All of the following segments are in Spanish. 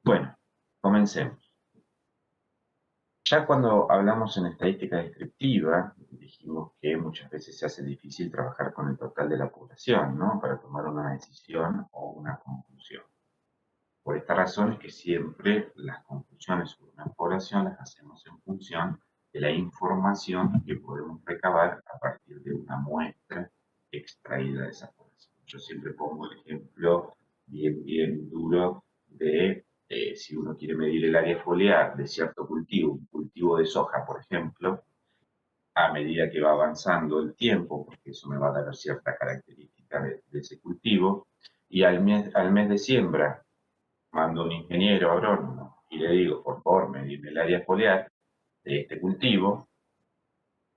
Bueno, comencemos. Ya cuando hablamos en estadística descriptiva, dijimos que muchas veces se hace difícil trabajar con el total de la población, ¿no? Para tomar una decisión o una conclusión. Por esta razón es que siempre las conclusiones sobre una población las hacemos en función de la información que podemos recabar a partir de una muestra extraída de esa población. Yo siempre pongo el ejemplo bien duro de si uno quiere medir el área foliar de cierto cultivo, un cultivo de soja, por ejemplo, a medida que va avanzando el tiempo, porque eso me va a dar cierta característica de ese cultivo, y al mes de siembra mando a un ingeniero agrónomo y le digo, por favor, medime el área foliar de este cultivo.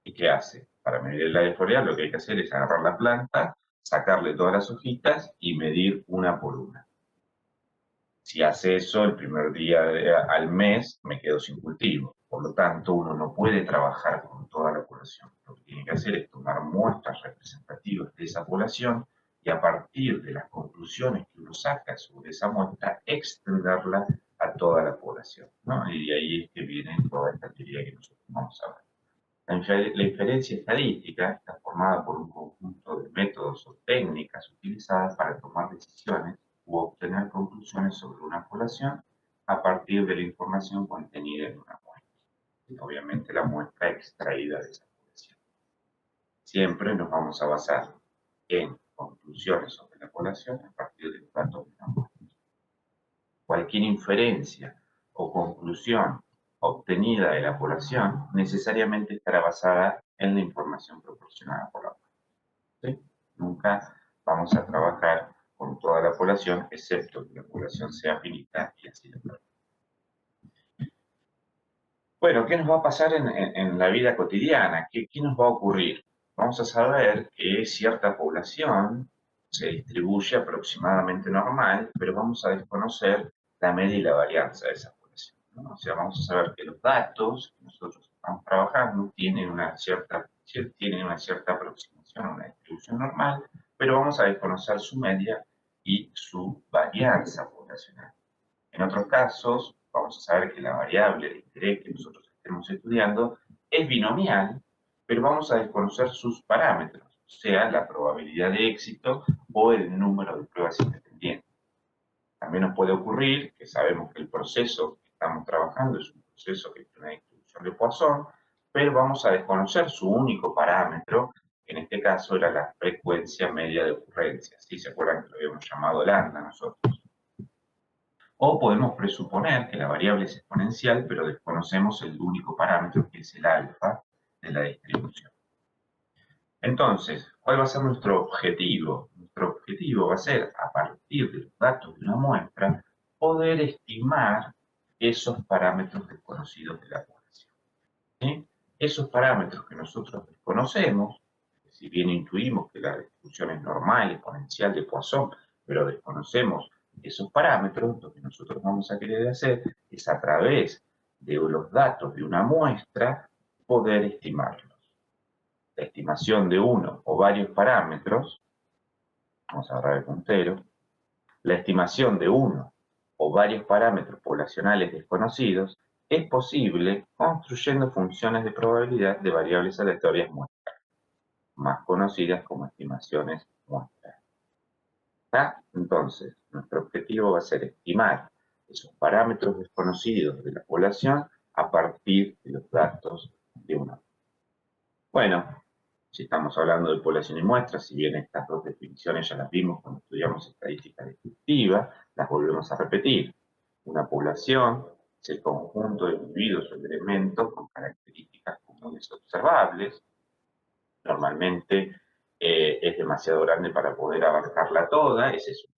¿Y qué hace? Para medir el área foliar lo que hay que hacer es agarrar la planta, sacarle todas las hojitas y medir una por una. Si hace eso, el primer día al mes me quedo sin cultivo. Por lo tanto, uno no puede trabajar con toda la población. Lo que tiene que hacer es tomar muestras representativas de esa población y a partir de las conclusiones que uno saca sobre esa muestra, extenderla a toda la población, ¿no? Y de ahí es que viene toda esta teoría que nosotros vamos a ver. La inferencia estadística está formada por un conjunto de métodos o técnicas utilizadas para tomar decisiones u obtener conclusiones sobre una población a partir de la información contenida en una muestra. Y obviamente la muestra extraída de esa población. Siempre nos vamos a basar en conclusiones sobre la población a partir de los datos de una muestra. Cualquier inferencia o conclusión obtenida de la población necesariamente estará basada en la información proporcionada por la muestra. ¿Sí? Nunca vamos a trabajar con toda la población, excepto que la población sea finita y así lo permite. Bueno, ¿qué nos va a pasar en la vida cotidiana? ¿Qué nos va a ocurrir? Vamos a saber que cierta población se distribuye aproximadamente normal, pero vamos a desconocer la media y la varianza de esa población, ¿no? O sea, vamos a saber que los datos que nosotros estamos trabajando tienen una cierta aproximación a una distribución normal, pero vamos a desconocer su media y su varianza poblacional. En otros casos, vamos a saber que la variable de interés que nosotros estemos estudiando es binomial, pero vamos a desconocer sus parámetros, sea la probabilidad de éxito o el número de pruebas independientes. También nos puede ocurrir que sabemos que el proceso que estamos trabajando es un proceso que tiene una distribución de Poisson, pero vamos a desconocer su único parámetro, que en este caso era la frecuencia media de ocurrencia. ¿Sí? ¿Se acuerdan que lo habíamos llamado lambda nosotros? O podemos presuponer que la variable es exponencial, pero desconocemos el único parámetro que es el alfa de la distribución. Entonces, ¿cuál va a ser nuestro objetivo? Nuestro objetivo va a ser, a partir de los datos de una muestra, poder estimar esos parámetros desconocidos de la población. ¿Sí? Esos parámetros que nosotros desconocemos, si bien intuimos que la distribución es normal, exponencial de Poisson, pero desconocemos esos parámetros, lo que nosotros vamos a querer hacer es a través de los datos de una muestra poder estimarlos. La estimación de uno o varios parámetros, vamos a agarrar el puntero, la estimación de uno o varios parámetros poblacionales desconocidos es posible construyendo funciones de probabilidad de variables aleatorias muestras, más conocidas como estimaciones muestras. ¿Está? Entonces, nuestro objetivo va a ser estimar esos parámetros desconocidos de la población a partir de los datos de una. Bueno, si estamos hablando de población y muestra, si bien estas dos definiciones ya las vimos cuando estudiamos estadística descriptiva, las volvemos a repetir. Una población es el conjunto de individuos o elementos con características comunes observables. Normalmente es demasiado grande para poder abarcarla toda. Ese es un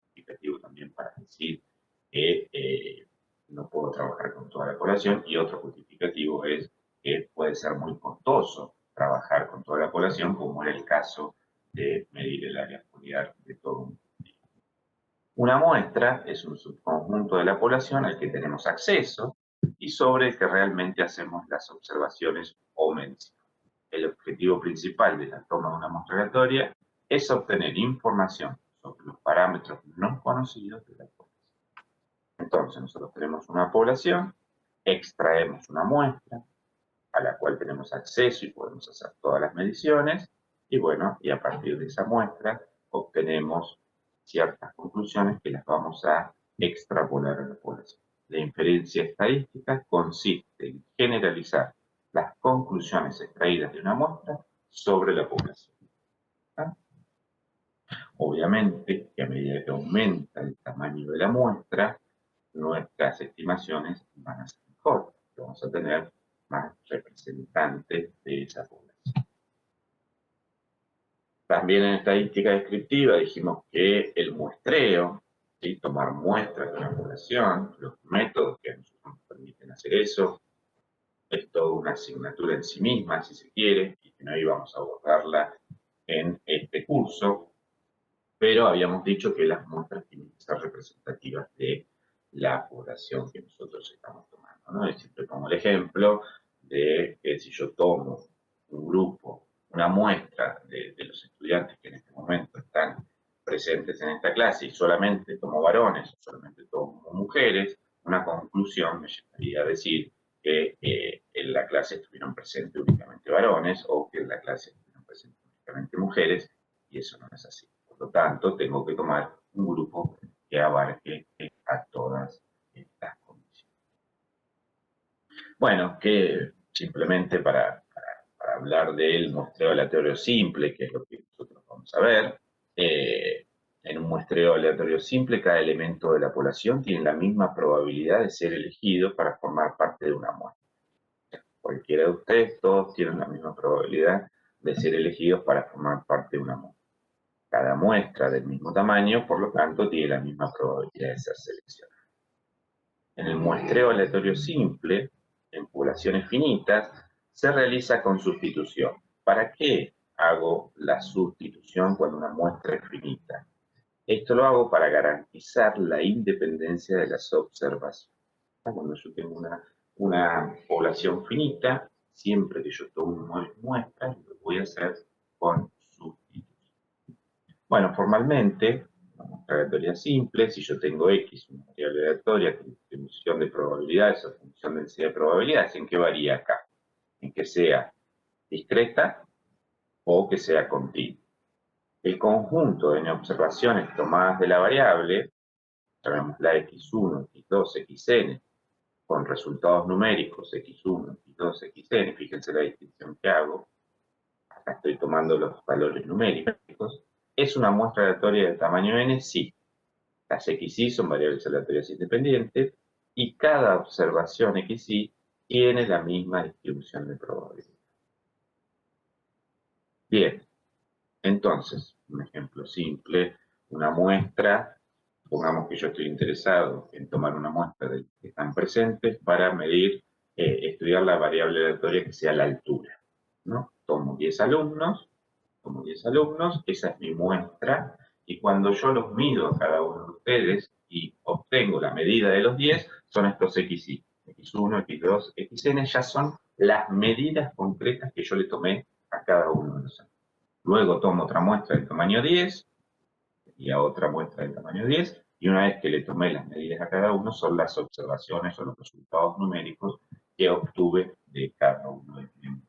justificativo también para decir que no puedo trabajar con toda la población. Y otro justificativo es que puede ser muy costoso trabajar con toda la población, como era el caso de medir el área foliar de todo un cultivo. Una muestra es un subconjunto de la población al que tenemos acceso y sobre el que realmente hacemos las observaciones o mediciones. El objetivo principal de la toma de una muestra aleatoria es obtener información sobre los parámetros no conocidos de la población. Entonces, nosotros tenemos una población, extraemos una muestra, a la cual tenemos acceso y podemos hacer todas las mediciones, y bueno, y a partir de esa muestra obtenemos ciertas conclusiones que las vamos a extrapolar a la población. La inferencia estadística consiste en generalizar las conclusiones extraídas de una muestra sobre la población. ¿Ah? Obviamente que a medida que aumenta el tamaño de la muestra, nuestras estimaciones van a ser mejor, vamos a tener más representantes de esa población. También en estadística descriptiva dijimos que el muestreo, ¿sí? Tomar muestras de una población, los métodos que nos permiten hacer eso, es toda una asignatura en sí misma, si se quiere, y que no íbamos a abordarla en este curso, pero habíamos dicho que las muestras tienen que ser representativas de la población que nosotros estamos tomando, ¿no? Y siempre pongo el ejemplo de que si yo tomo un grupo, una muestra de los estudiantes que en este momento están presentes en esta clase y solamente tomo varones, solamente tomo mujeres, una conclusión me llevaría a decir que en la clase estuvieron presentes únicamente varones o que en la clase estuvieron presentes únicamente mujeres, y eso no es así. Por lo tanto, tengo que tomar un grupo que abarque a todas estas condiciones. Bueno, que simplemente para hablar del muestreo aleatorio simple, que es lo que nosotros vamos a ver, en un muestreo aleatorio simple, cada elemento de la población tiene la misma probabilidad de ser elegido para formar parte de una muestra. Cualquiera de ustedes, todos tienen la misma probabilidad de ser elegidos para formar parte de una muestra. Cada muestra del mismo tamaño, por lo tanto, tiene la misma probabilidad de ser seleccionada. En el muestreo aleatorio simple, en poblaciones finitas, se realiza con sustitución. ¿Para qué hago la sustitución cuando una muestra es finita? Esto lo hago para garantizar la independencia de las observaciones. Cuando yo tengo una población finita, siempre que yo tome una muestra, lo voy a hacer con sustitución. Bueno, formalmente, una muestra aleatoria simple, si yo tengo X, una variable aleatoria con distribución de probabilidades o función de densidad de probabilidades, ¿en qué varía acá? En que sea discreta o que sea continua. El conjunto de observaciones tomadas de la variable, llamémosla x1, x2, xn, con resultados numéricos x1, x2, xn, fíjense la distinción que hago, acá estoy tomando los valores numéricos, ¿es una muestra aleatoria de tamaño n? Sí. Las xy son variables aleatorias independientes y cada observación xy tiene la misma distribución de probabilidad. Bien, entonces, un ejemplo simple, una muestra, pongamos que yo estoy interesado en tomar una muestra de que están presentes para medir, estudiar la variable aleatoria que sea la altura, ¿no? Tomo 10 alumnos, esa es mi muestra, y cuando yo los mido a cada uno de ustedes y obtengo la medida de los 10, son estos xy. x1, x2, xn ya son las medidas concretas que yo le tomé a cada uno de los alumnos. Luego tomo otra muestra del tamaño 10 y a otra muestra del tamaño 10, y una vez que le tomé las medidas a cada uno, son las observaciones o los resultados numéricos que obtuve de cada uno de ellos.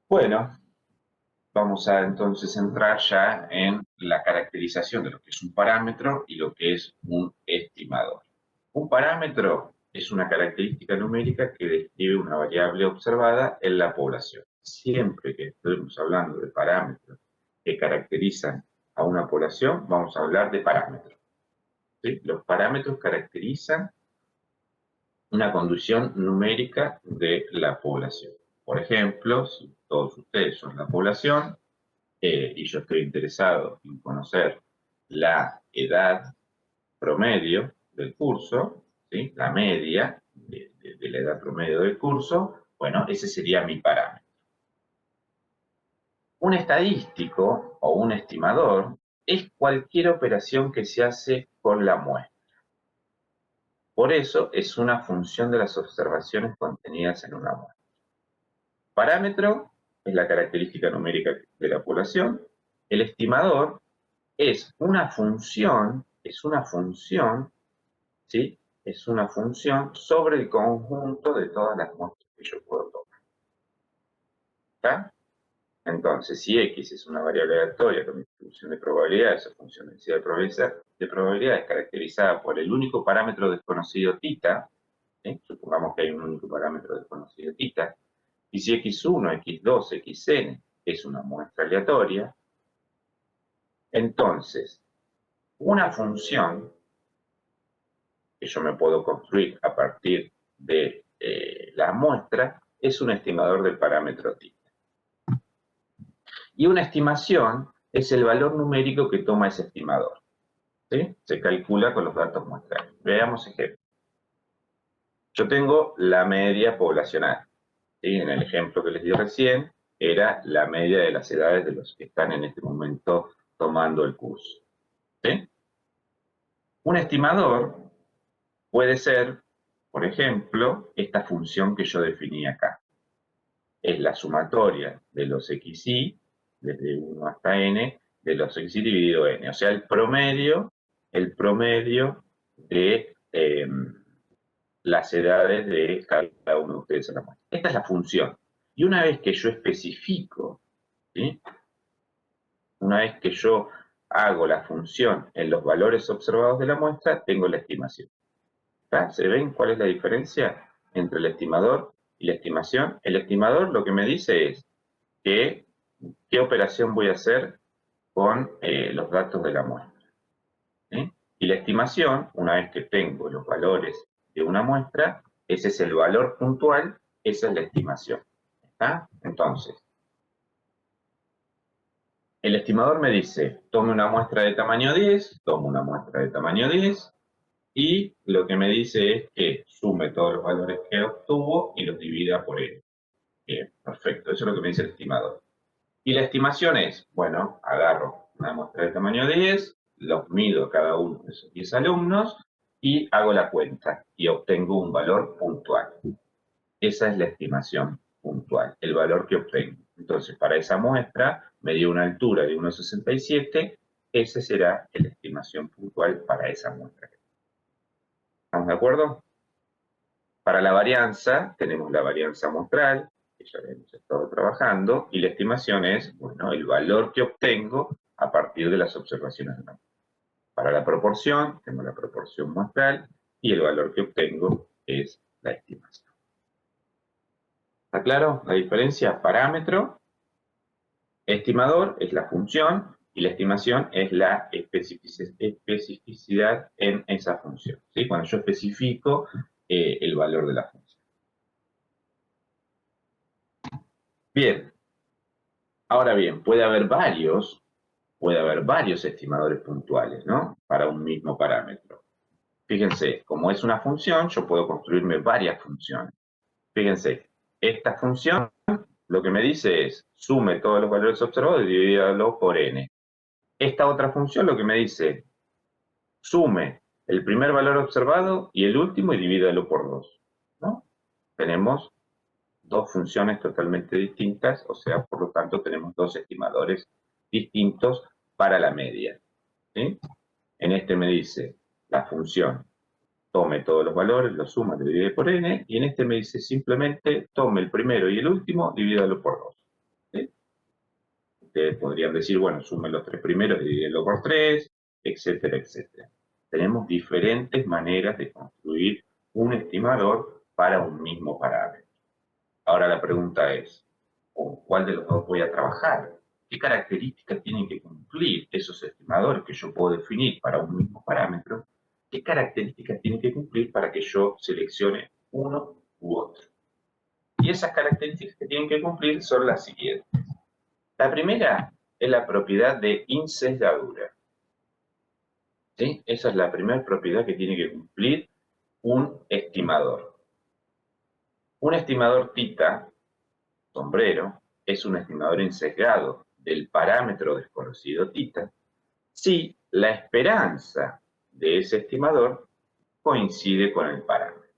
Bueno, vamos a entonces entrar ya en la caracterización de lo que es un parámetro y lo que es un estimador. Un parámetro es una característica numérica que describe una variable observada en la población. Siempre que estemos hablando de parámetros que caracterizan a una población, vamos a hablar de parámetros. ¿Sí? Los parámetros caracterizan una condición numérica de la población. Por ejemplo, si todos ustedes son la población y yo estoy interesado en conocer la edad promedio del curso, ¿sí? La media de la edad promedio del curso, bueno, ese sería mi parámetro. Un estadístico o un estimador es cualquier operación que se hace con la muestra. Por eso es una función de las observaciones contenidas en una muestra. Parámetro es la característica numérica de la población. El estimador es una función es una función, ¿sí? Es una función sobre el conjunto de todas las muestras que yo puedo tomar. ¿Está? Entonces, si X es una variable aleatoria con distribución de probabilidades o función de densidad de probabilidades caracterizada por el único parámetro desconocido θ, ¿sí? Supongamos que hay un único parámetro desconocido θ, y si x1, x2, xn es una muestra aleatoria, entonces una función que yo me puedo construir a partir de la muestra es un estimador del parámetro θ. Y una estimación es el valor numérico que toma ese estimador. ¿Sí? Se calcula con los datos muestrales. Veamos ejemplo. Yo tengo la media poblacional. ¿Sí? En el ejemplo que les di recién, era la media de las edades de los que están en este momento tomando el curso. ¿Sí? Un estimador puede ser, por ejemplo, esta función que yo definí acá. Es la sumatoria de los xy, desde 1 hasta n, de los xy dividido n. O sea, el promedio de las edades de cada uno de ustedes en la muestra. Esta es la función. Y una vez que yo especifico, ¿sí? Una vez que yo hago la función en los valores observados de la muestra, tengo la estimación. ¿Está? ¿Se ven cuál es la diferencia entre el estimador y la estimación? El estimador lo que me dice es que, qué operación voy a hacer con los datos de la muestra. ¿Sí? Y la estimación, una vez que tengo los valores de una muestra, ese es el valor puntual, esa es la estimación. ¿Está? Entonces, el estimador me dice, tome una muestra de tamaño 10, tomo una muestra de tamaño 10, y lo que me dice es que sume todos los valores que obtuvo y los divida por n. Bien, perfecto, eso es lo que me dice el estimador. Y la estimación es, bueno, agarro una muestra de tamaño 10, los mido cada uno de esos 10 alumnos y hago la cuenta y obtengo un valor puntual. Esa es la estimación puntual, el valor que obtengo. Entonces, para esa muestra me dio una altura de 1,67, esa será la estimación puntual para esa muestra. ¿Estamos de acuerdo? Para la varianza, tenemos la varianza muestral, que ya hemos estado trabajando, y la estimación es, bueno, el valor que obtengo a partir de las observaciones de la muestra. Para la proporción, tengo la proporción muestral, y el valor que obtengo es la estimación. ¿Está claro la diferencia? Parámetro, estimador es la función, y la estimación es la especificidad en esa función. ¿Sí? Cuando yo especifico el valor de la función. Bien, ahora bien, puede haber varios estimadores puntuales, ¿no? Para un mismo parámetro. Fíjense, como es una función, yo puedo construirme varias funciones. Fíjense, esta función lo que me dice es, sume todos los valores observados y divídalo por n. Esta otra función lo que me dice, sume el primer valor observado y el último y divídalo por 2, ¿no? Tenemos dos funciones totalmente distintas, o sea, por lo tanto tenemos dos estimadores distintos para la media. ¿Sí? En este me dice la función, tome todos los valores, los suma, lo divide por n, y en este me dice simplemente tome el primero y el último, divídalo por 2. ¿Sí? Ustedes podrían decir, bueno, sume los tres primeros y divídelo por 3, etcétera, etcétera. Tenemos diferentes maneras de construir un estimador para un mismo parámetro. Ahora la pregunta es, ¿con cuál de los dos voy a trabajar? ¿Qué características tienen que cumplir esos estimadores que yo puedo definir para un mismo parámetro? ¿Qué características tienen que cumplir para que yo seleccione uno u otro? Y esas características que tienen que cumplir son las siguientes. La primera es la propiedad de insesgadura. ¿Sí? Esa es la primera propiedad que tiene que cumplir un estimador. Un estimador θ, sombrero, es un estimador insesgado del parámetro desconocido θ si la esperanza de ese estimador coincide con el parámetro.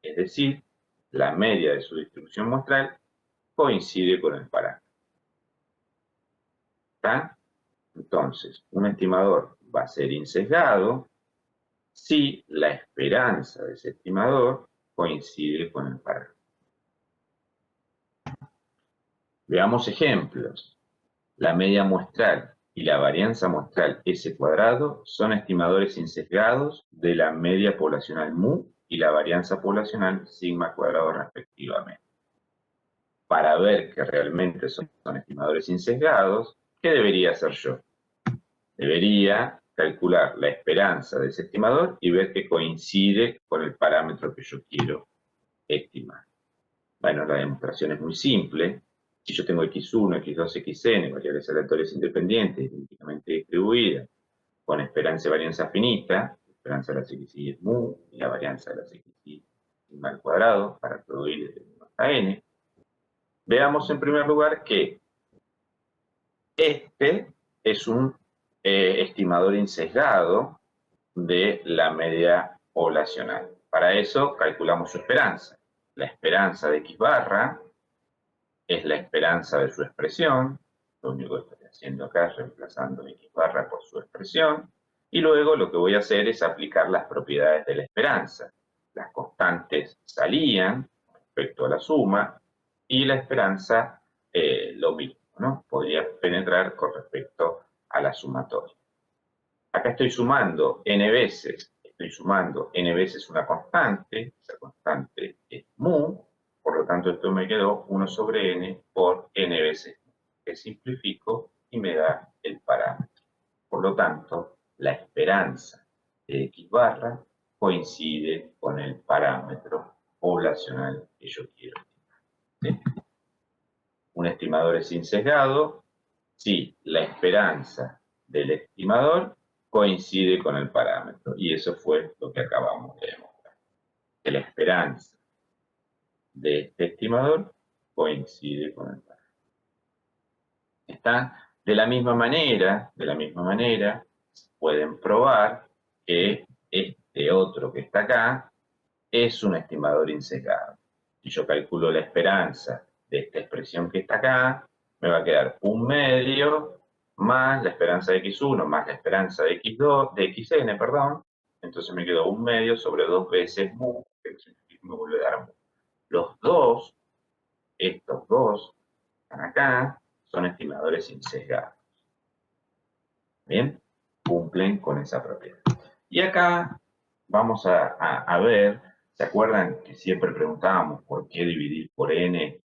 Es decir, la media de su distribución muestral coincide con el parámetro. ¿Está? Entonces, un estimador va a ser insesgado si la esperanza de ese estimador coincide con el parámetro. Veamos ejemplos. La media muestral y la varianza muestral S cuadrado son estimadores insesgados de la media poblacional mu y la varianza poblacional sigma cuadrado respectivamente. Para ver que realmente son estimadores insesgados, ¿qué debería hacer yo? Debería calcular la esperanza de ese estimador y ver que coincide con el parámetro que yo quiero estimar. Bueno, la demostración es muy simple. Si yo tengo x1, x2, xn, variables aleatorias independientes, idénticamente distribuidas, con esperanza y varianza finita, la esperanza de las xy es mu y la varianza de las xy sigma al cuadrado, para producir desde 1 hasta n, veamos en primer lugar que este es un estimador insesgado de la media poblacional. Para eso calculamos su esperanza. La esperanza de x barra es la esperanza de su expresión. Lo único que estoy haciendo acá es reemplazando x barra por su expresión. Y luego lo que voy a hacer es aplicar las propiedades de la esperanza. Las constantes salían respecto a la suma y la esperanza lo mismo, ¿no? Podría penetrar con respecto a la sumatoria. Acá estoy sumando n veces una constante, esa constante es mu, por lo tanto esto me quedó 1 sobre n por n veces mu, que simplifico y me da el parámetro. Por lo tanto, la esperanza de x barra coincide con el parámetro poblacional que yo quiero estimar. ¿Sí? Un estimador es insesgado si la esperanza del estimador coincide con el parámetro. Y eso fue lo que acabamos de demostrar. Que la esperanza de este estimador coincide con el parámetro. ¿Está? De la misma manera, pueden probar que este otro que está acá es un estimador insesgado. Si yo calculo la esperanza de esta expresión que está acá, me va a quedar un medio más la esperanza de x1 más la esperanza de x2, de xn, perdón. Entonces me quedó un medio sobre 2 veces mu, que me vuelve a dar mu. Los dos, estos dos, están acá, son estimadores insesgados. ¿Bien? Cumplen con esa propiedad. Y acá vamos a ver, ¿se acuerdan que siempre preguntábamos por qué dividir por n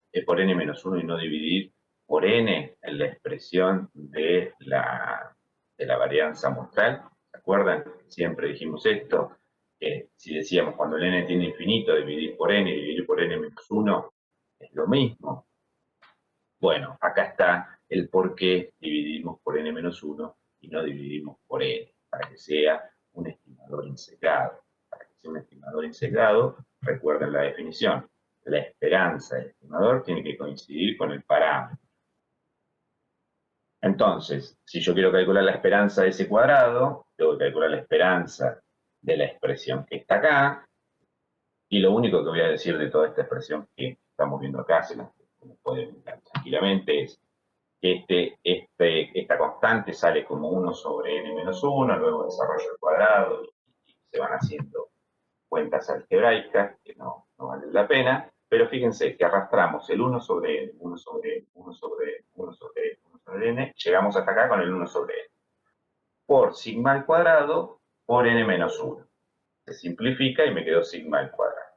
menos 1 y no dividir por n en la expresión de la varianza muestral? ¿Se acuerdan? Siempre dijimos esto, que si decíamos cuando el n tiene infinito, dividir por n y dividir por n menos 1 es lo mismo. Bueno, acá está el por qué dividimos por n menos 1 y no dividimos por n, para que sea un estimador insesgado. Para que sea un estimador insesgado, recuerden la definición, la esperanza del estimador tiene que coincidir con el parámetro. Entonces, si yo quiero calcular la esperanza de ese cuadrado, tengo que calcular la esperanza de la expresión que está acá, y lo único que voy a decir de toda esta expresión que estamos viendo acá, como pueden ver tranquilamente, es que esta constante sale como 1 sobre n menos 1, luego desarrollo el cuadrado y se van haciendo cuentas algebraicas que no valen la pena, pero fíjense que arrastramos el 1 sobre n, 1 sobre n, 1 sobre n, 1 sobre n, 1 sobre n, llegamos hasta acá con el 1 sobre n, por sigma al cuadrado por n menos 1. Se simplifica y me quedó sigma al cuadrado.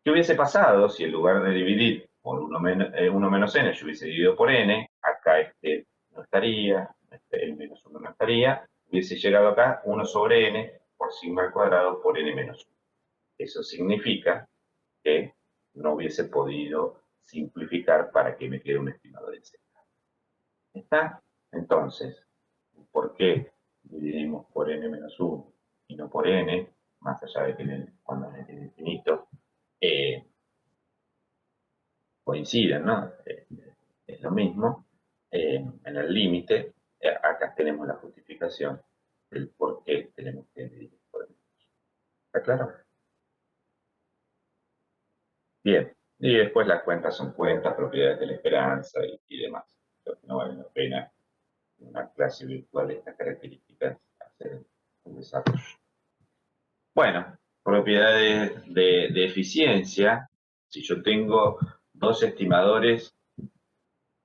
¿Qué hubiese pasado si en lugar de dividir por 1 menos n yo hubiese dividido por n? Acá este no estaría, el menos 1 no estaría, hubiese llegado acá 1 sobre n por sigma al cuadrado por n menos 1. Eso significa que no hubiese podido simplificar para que me quede un estimador insesgado. ¿Está? Entonces, ¿por qué dividimos por n menos 1 y no por n? Más allá de que cuando n tiene infinito, coinciden, ¿no? Es lo mismo. En el límite, acá tenemos la justificación del por qué tenemos que dividir por el menos. ¿Está claro? Bien. Y después las cuentas son cuentas, propiedades de la esperanza y demás. Creo que no vale la pena en una clase virtual de estas características el desarrollo. Bueno, propiedades de eficiencia. Si yo tengo dos estimadores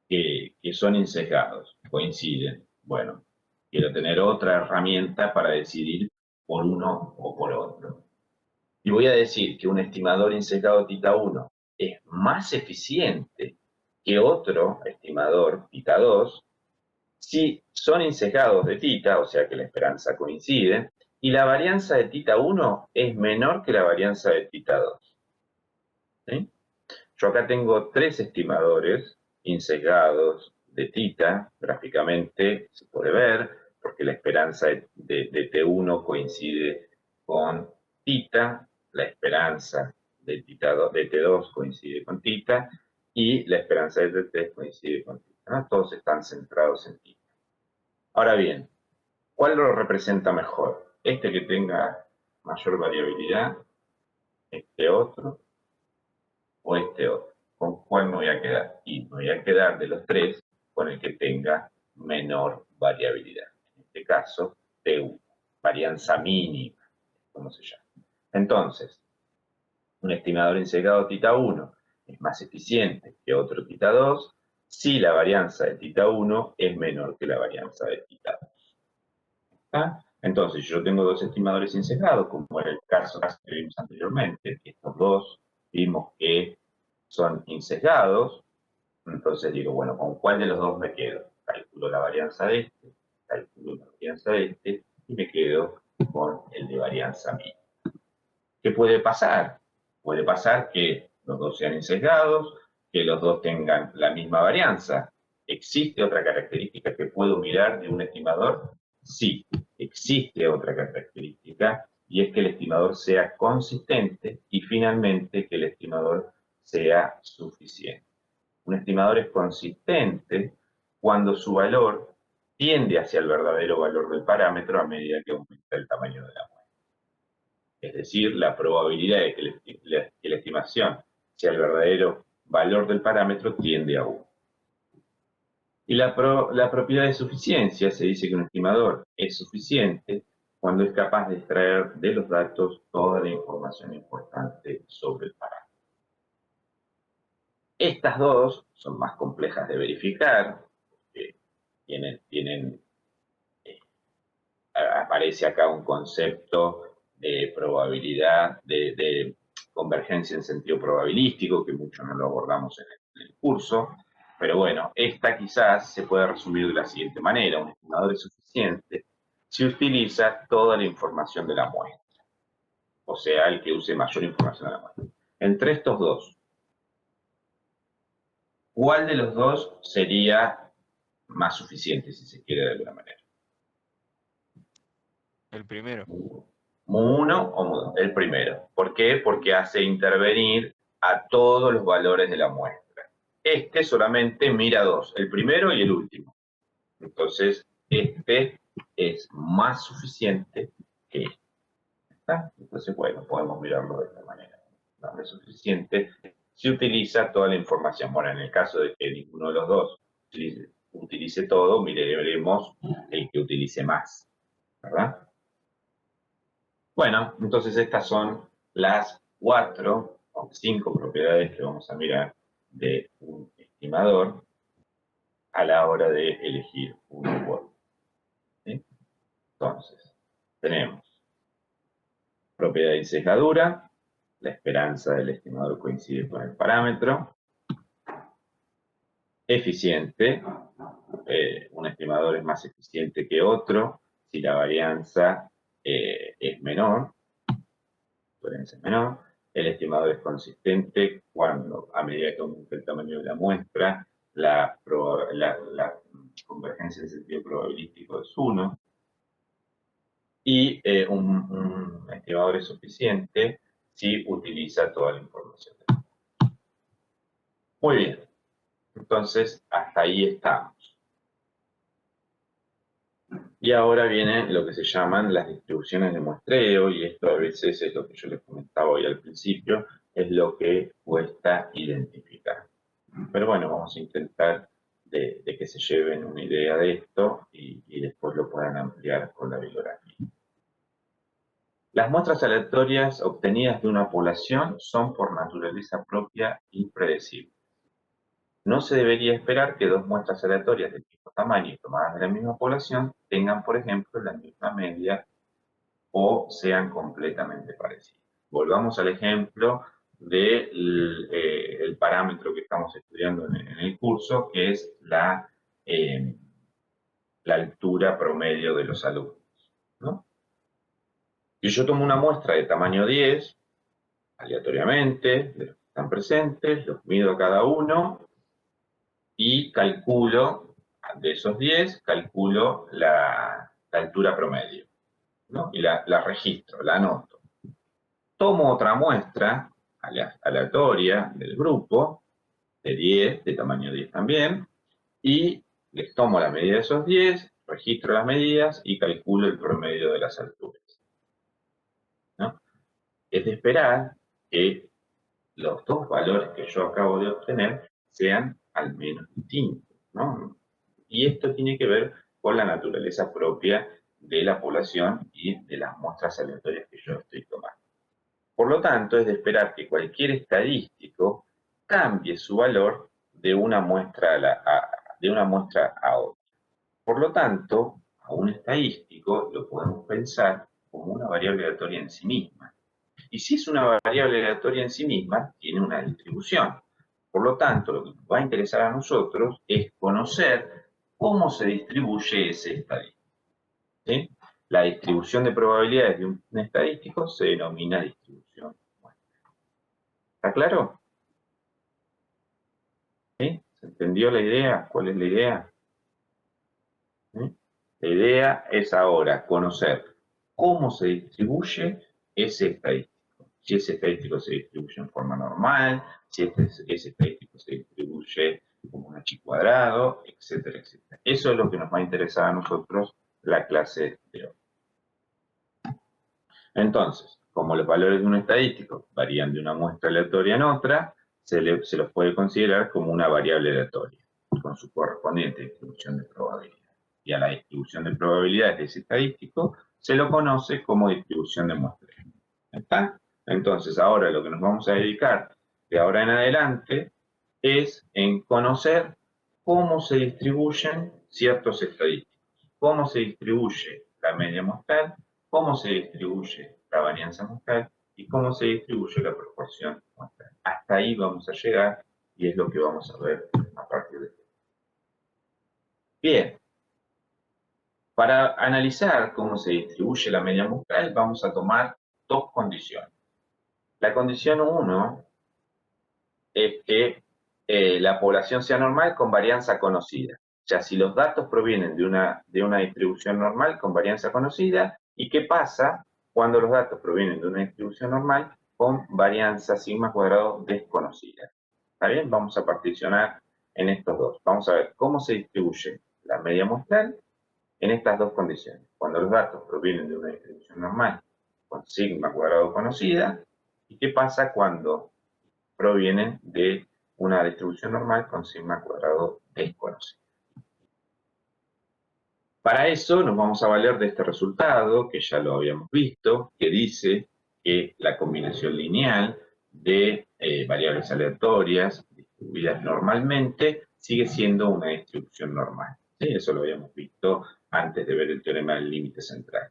que son insesgados, coinciden, bueno, quiero tener otra herramienta para decidir por uno o por otro. Y voy a decir que un estimador insesgado tita 1 es más eficiente que otro estimador tita 2 si son insesgados de tita, o sea que la esperanza coincide, y la varianza de tita 1 es menor que la varianza de tita 2. ¿Sí? Yo acá tengo tres estimadores insesgados de tita, gráficamente se puede ver, porque la esperanza de T1 coincide con tita, la esperanza de T2 coincide con tita, y la esperanza de T3 coincide con tita, ¿no? Todos están centrados en tita. Ahora bien, ¿cuál lo representa mejor? ¿Este que tenga mayor variabilidad? ¿Este otro? ¿O este otro? ¿Con cuál me voy a quedar? Y me voy a quedar de los tres con el que tenga menor variabilidad. En este caso, T1, varianza mínima, como se llama. Entonces, un estimador insesgado tita 1 es más eficiente que otro tita 2 si la varianza de tita 1 es menor que la varianza de tita 2. ¿Está? Entonces, yo tengo dos estimadores insesgados, como era el caso que vimos anteriormente. Estos dos vimos que son insesgados, entonces digo, bueno, ¿con cuál de los dos me quedo? Calculo la varianza de este, calculo la varianza de este, y me quedo con el de varianza mínima. ¿Qué puede pasar? Puede pasar que los dos sean insesgados, que los dos tengan la misma varianza. ¿Existe otra característica que puedo mirar de un estimador? Sí, existe otra característica, y es que el estimador sea consistente y finalmente que el estimador sea suficiente. Un estimador es consistente cuando su valor tiende hacia el verdadero valor del parámetro a medida que aumenta el tamaño de la muestra. Es decir, la probabilidad de que la estimación sea el verdadero valor del parámetro tiende a 1. Y la propiedad de suficiencia se dice que un estimador es suficiente cuando es capaz de extraer de los datos toda la información importante sobre el parámetro. Estas dos son más complejas de verificar, tienen aparece acá un concepto de probabilidad, de convergencia en sentido probabilístico, que mucho no lo abordamos en el curso, pero bueno, esta quizás se puede resumir de la siguiente manera: un estimador es suficiente si utiliza toda la información de la muestra, o sea, el que use mayor información de la muestra. Entre estos dos, ¿cuál de los dos sería más suficiente, si se quiere de alguna manera? El primero. Mu1 o Mu2, el primero. ¿Por qué? Porque hace intervenir a todos los valores de la muestra. Este solamente mira dos, el primero y el último. Entonces, este es más suficiente que este. ¿Está? Entonces, bueno, podemos mirarlo de esta manera. No es suficiente si utiliza toda la información. Bueno, en el caso de que ninguno de los dos utilice todo, miraremos el que utilice más, ¿verdad? Bueno, entonces estas son las 4 o 5 propiedades que vamos a mirar de un estimador a la hora de elegir un upward. ¿Sí? Entonces, tenemos propiedad de sesgadura, la esperanza del estimador coincide con el parámetro, eficiente, un estimador es más eficiente que otro si la varianza es menor, el estimador es consistente cuando, a medida que aumenta el tamaño de la muestra, la convergencia en sentido probabilístico es 1, y un estimador es suficiente si utiliza toda la información. Muy bien, entonces hasta ahí estamos. Y ahora viene lo que se llaman las distribuciones de muestreo, y esto a veces es lo que yo les comentaba hoy al principio, es lo que cuesta identificar. Pero bueno, vamos a intentar de que se lleven una idea de esto y después lo puedan ampliar con la bibliografía. Las muestras aleatorias obtenidas de una población son por naturaleza propia impredecibles. No se debería esperar que dos muestras aleatorias del mismo tamaño y tomadas de la misma población tengan, por ejemplo, la misma media o sean completamente parecidas. Volvamos al ejemplo del el parámetro que estamos estudiando en el curso, que es la altura promedio de los alumnos, ¿no? Si yo tomo una muestra de tamaño 10, aleatoriamente, de los que están presentes, los mido a cada uno y calculo, de esos 10, calculo la altura promedio, ¿no? Y la registro, la anoto. Tomo otra muestra aleatoria del grupo, de 10, de tamaño 10 también, y les tomo la medida de esos 10, registro las medidas y calculo el promedio de las alturas, ¿no? Es de esperar que los dos valores que yo acabo de obtener sean al menos distintos, ¿no? Y esto tiene que ver con la naturaleza propia de la población y de las muestras aleatorias que yo estoy tomando. Por lo tanto, es de esperar que cualquier estadístico cambie su valor de una muestra a otra. Por lo tanto, a un estadístico lo podemos pensar como una variable aleatoria en sí misma. Y si es una variable aleatoria en sí misma, tiene una distribución. Por lo tanto, lo que nos va a interesar a nosotros es conocer cómo se distribuye ese estadístico, ¿sí? La distribución de probabilidades de un estadístico se denomina distribución. ¿Está claro? ¿Sí? ¿Se entendió la idea? ¿Cuál es la idea? ¿Sí? La idea es ahora conocer cómo se distribuye ese estadístico. Si ese estadístico se distribuye en forma normal, si ese estadístico se distribuye como un h cuadrado, etcétera, etcétera. Eso es lo que nos va a interesar a nosotros la clase de hoy. Entonces, como los valores de un estadístico varían de una muestra aleatoria en otra, se los puede considerar como una variable aleatoria, con su correspondiente distribución de probabilidad. Y a la distribución de probabilidades de ese estadístico se lo conoce como distribución de muestreo. ¿Está? Entonces, ahora lo que nos vamos a dedicar de ahora en adelante es en conocer cómo se distribuyen ciertos estadísticos, cómo se distribuye la media muestral, cómo se distribuye la varianza muestral y cómo se distribuye la proporción muestral. Hasta ahí vamos a llegar y es lo que vamos a ver a partir de aquí. Bien, para analizar cómo se distribuye la media muestral vamos a tomar dos condiciones. La condición 1 es que la población sea normal con varianza conocida. O sea, si los datos provienen de una distribución normal con varianza conocida, ¿y qué pasa cuando los datos provienen de una distribución normal con varianza sigma cuadrado desconocida? ¿Está bien? Vamos a particionar en estos dos. Vamos a ver cómo se distribuye la media muestral en estas dos condiciones. Cuando los datos provienen de una distribución normal con sigma cuadrado conocida, ¿y qué pasa cuando provienen de una distribución normal con sigma cuadrado desconocido? Para eso nos vamos a valer de este resultado, que ya lo habíamos visto, que dice que la combinación lineal de variables aleatorias distribuidas normalmente sigue siendo una distribución normal. ¿Sí? Eso lo habíamos visto antes de ver el teorema del límite central.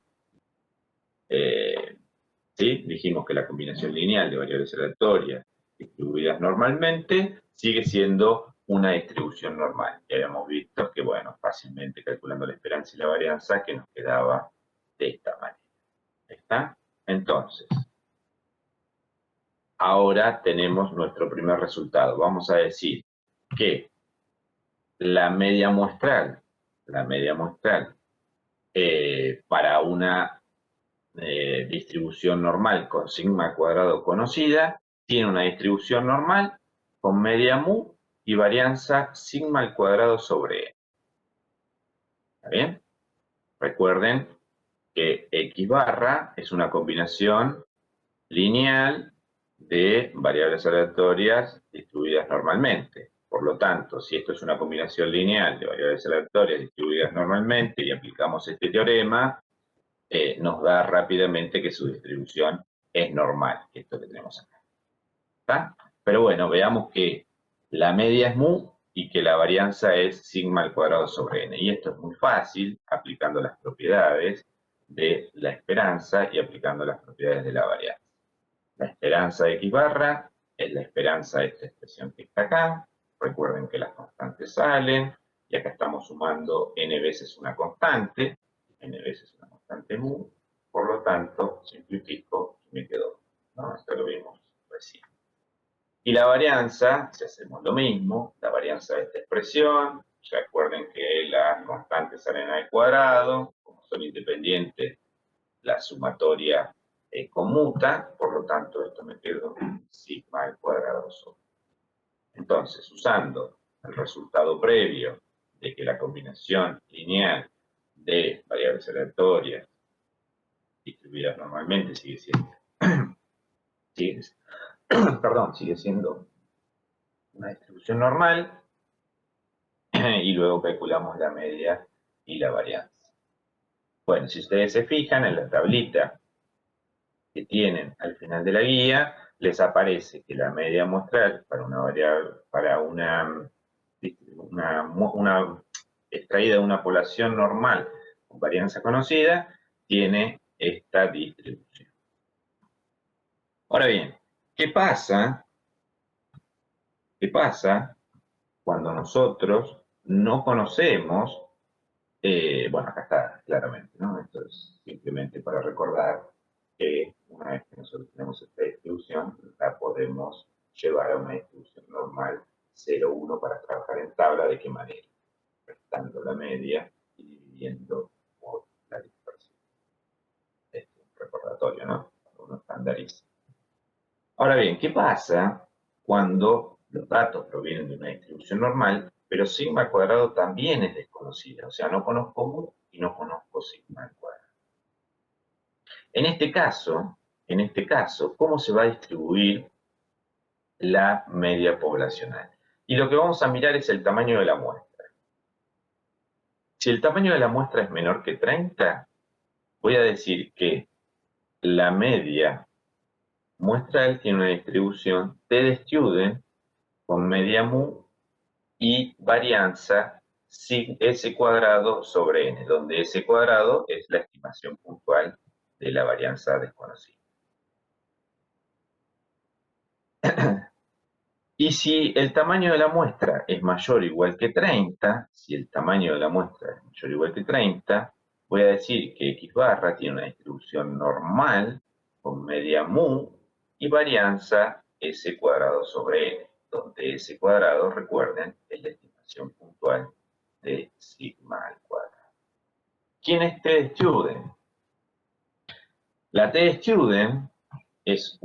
¿Sí? Dijimos que la combinación lineal de variables aleatorias distribuidas normalmente sigue siendo una distribución normal. Y habíamos visto que, bueno, fácilmente calculando la esperanza y la varianza, que nos quedaba de esta manera. ¿Está? Entonces, ahora tenemos nuestro primer resultado. Vamos a decir que la media muestral para una distribución normal con sigma cuadrado conocida, tiene una distribución normal con media mu y varianza sigma al cuadrado sobre e. ¿Está bien? Recuerden que x barra es una combinación lineal de variables aleatorias distribuidas normalmente. Por lo tanto, si esto es una combinación lineal de variables aleatorias distribuidas normalmente y aplicamos este teorema, nos da rápidamente que su distribución es normal, esto que tenemos acá. ¿Está? Pero bueno, veamos que la media es mu y que la varianza es sigma al cuadrado sobre n. Y esto es muy fácil aplicando las propiedades de la esperanza y aplicando las propiedades de la varianza. La esperanza de x barra es la esperanza de esta expresión que está acá. Recuerden que las constantes salen y acá estamos sumando n veces una constante, n veces una constante mu. Por lo tanto, simplifico y me quedo, ¿no? Esto lo vimos recién. Y la varianza, si hacemos lo mismo, la varianza de esta expresión, recuerden que las constantes salen al cuadrado, como son independientes, la sumatoria conmuta, por lo tanto esto me quedo sigma al cuadrado sobre. Entonces, usando el resultado previo de que la combinación lineal de variables aleatorias distribuidas normalmente sigue siendo una distribución normal, y luego calculamos la media y la varianza. Bueno, si ustedes se fijan en la tablita que tienen al final de la guía, les aparece que la media muestral para una variable, para una extraída de una población normal con varianza conocida, tiene esta distribución. Ahora bien, ¿qué pasa? ¿Qué pasa cuando nosotros no conocemos? Bueno, acá está claramente, ¿no? Esto es simplemente para recordar que una vez que nosotros tenemos esta distribución, la podemos llevar a una distribución normal 0, 1 para trabajar en tabla. ¿De qué manera? Restando la media y dividiendo por la dispersión. Este es un recordatorio, ¿no? Cuando uno estandariza. Ahora bien, ¿qué pasa cuando los datos provienen de una distribución normal, pero sigma al cuadrado también es desconocida? O sea, no conozco mu y no conozco sigma al cuadrado. En este caso, ¿cómo se va a distribuir la media poblacional? Y lo que vamos a mirar es el tamaño de la muestra. Si el tamaño de la muestra es menor que 30, voy a decir que la media muestral tiene una distribución T de Student con media mu y varianza S cuadrado sobre n, donde S cuadrado es la estimación puntual de la varianza desconocida. Y si el tamaño de la muestra es mayor o igual que 30, si el tamaño de la muestra es mayor o igual que 30, voy a decir que x barra tiene una distribución normal con media mu y varianza S cuadrado sobre n, donde S cuadrado, recuerden, es la estimación puntual de sigma al cuadrado. ¿Quién es T de Student? La T de Student es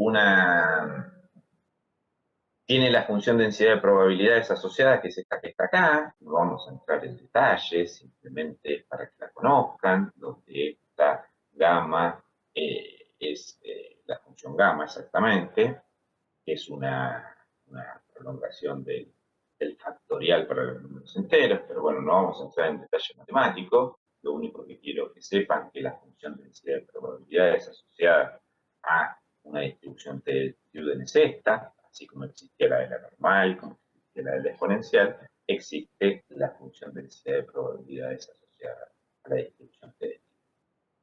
tiene la función densidad de probabilidades asociadas, que es esta que está acá. No vamos a entrar en detalles, simplemente para que la conozcan, donde esta gamma es la función gamma exactamente, que es una prolongación del factorial para los números enteros, pero bueno, no vamos a entrar en detalles matemáticos. Lo único que quiero que sepan que la función de densidad de probabilidades asociada a una distribución de Student es esta, así como existía la de la normal, como existía la de la exponencial, existe la función de densidad de probabilidades asociada a la distribución de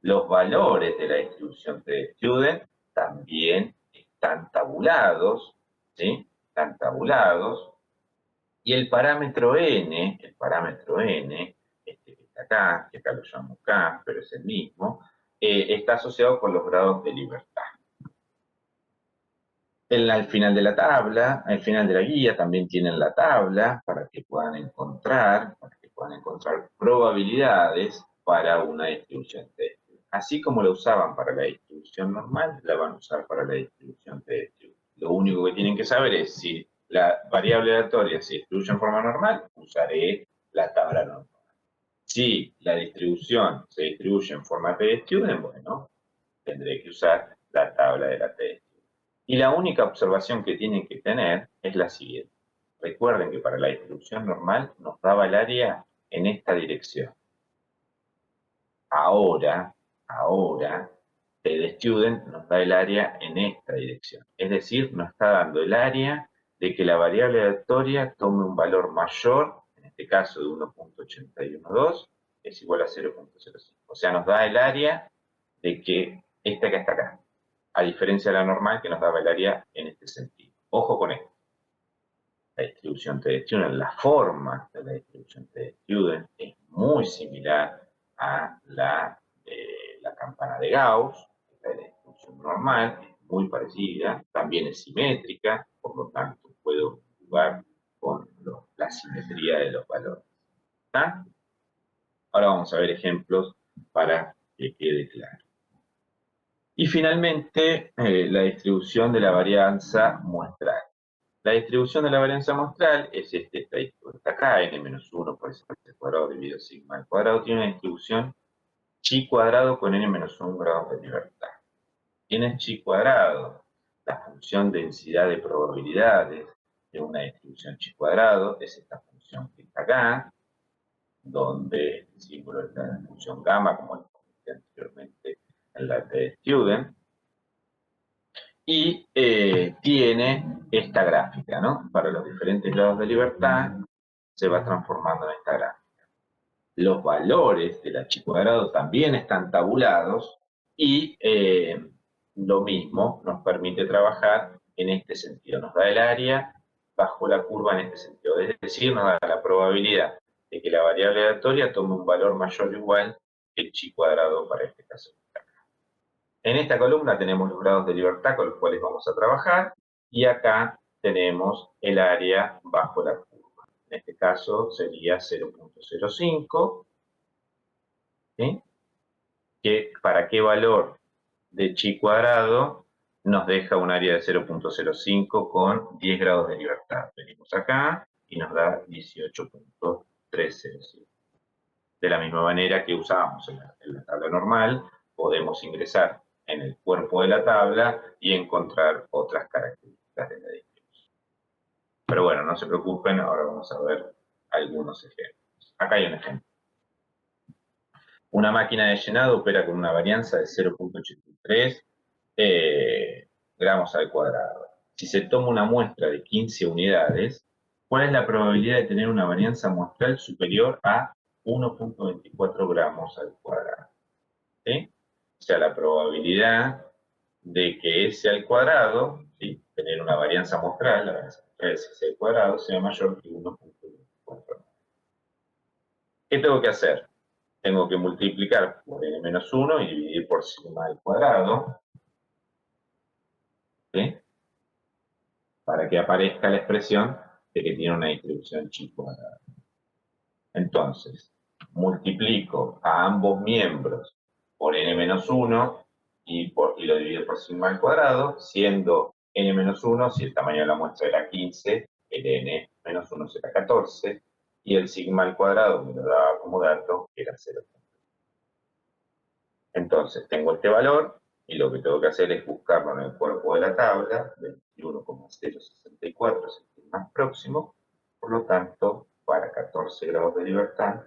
los valores de la distribución de Student también están tabulados, ¿sí? Están tabulados. Y el parámetro n, este que está acá, que acá lo llamo K, pero es el mismo, está asociado con los grados de libertad. Al final de la tabla, al final de la guía, también tienen la tabla para que puedan encontrar probabilidades para una distribución T. Así como la usaban para la distribución normal, la van a usar para la distribución T. Lo único que tienen que saber es si la variable aleatoria se distribuye en forma normal, usaré la tabla normal. Si la distribución se distribuye en forma T de Student, bueno, tendré que usar la tabla de la T de Student. Y la única observación que tienen que tener es la siguiente. Recuerden que para la distribución normal nos daba el área en esta dirección. Ahora, TDStudent nos da el área en esta dirección. Es decir, nos está dando el área de que la variable aleatoria tome un valor mayor, en este caso de 1.812, es igual a 0.05. O sea, nos da el área de que esta que está acá, a diferencia de la normal que nos daba el área en este sentido. Ojo con esto. La distribución TD-Student, la forma de la distribución TD-Student es muy similar a la campana de Gauss, la distribución normal, es muy parecida, también es simétrica, por lo tanto puedo jugar con la simetría de los valores. ¿Está? Ahora vamos a ver ejemplos para que quede claro. Y finalmente, la distribución de la varianza muestral. La distribución de la varianza muestral es este estadístico que está acá, n-1 por s cuadrado dividido sigma al cuadrado, tiene una distribución chi cuadrado con n-1 grados de libertad. ¿Quién es chi cuadrado? La función densidad de probabilidades de una distribución chi cuadrado es esta función que está acá, donde este símbolo está en la función gamma, como lo comenté anteriormente en la TD-Student, y tiene esta gráfica, ¿no? Para los diferentes grados de libertad se va transformando en esta gráfica. Los valores del h cuadrado también están tabulados y lo mismo nos permite trabajar en este sentido. Nos da el área bajo la curva en este sentido. Es decir, nos da la probabilidad de que la variable aleatoria tome un valor mayor o igual que el chi cuadrado para este caso. En esta columna tenemos los grados de libertad con los cuales vamos a trabajar y acá tenemos el área bajo la curva. En este caso sería 0.05, ¿sí? ¿Para qué valor de chi cuadrado nos deja un área de 0.05 con 10 grados de libertad? Venimos acá y nos da 18.305. De la misma manera que usábamos en la tabla normal, podemos ingresar en el cuerpo de la tabla y encontrar otras características de la distribución. Pero bueno, no se preocupen, ahora vamos a ver algunos ejemplos. Acá hay un ejemplo. Una máquina de llenado opera con una varianza de 0.83 gramos al cuadrado. Si se toma una muestra de 15 unidades, ¿cuál es la probabilidad de tener una varianza muestral superior a 1.24 gramos al cuadrado? ¿Sí? O sea, la probabilidad de que S al cuadrado, ¿sí? Tener una varianza muestral, la varianza muestral de S al cuadrado, sea mayor que 1.24. ¿Qué tengo que hacer? Tengo que multiplicar por n-1 y dividir por sigma al cuadrado, ¿sí? Para que aparezca la expresión de que tiene una distribución chi cuadrada. Entonces, multiplico a ambos miembros por n-1 y lo divido por sigma al cuadrado, siendo n-1, si el tamaño de la muestra era 15, el n-1 será 14, y el sigma al cuadrado me lo daba como dato, era 0. Entonces, tengo este valor, y lo que tengo que hacer es buscarlo en el cuerpo de la tabla, 21,064 es el más próximo, por lo tanto, para 14 grados de libertad,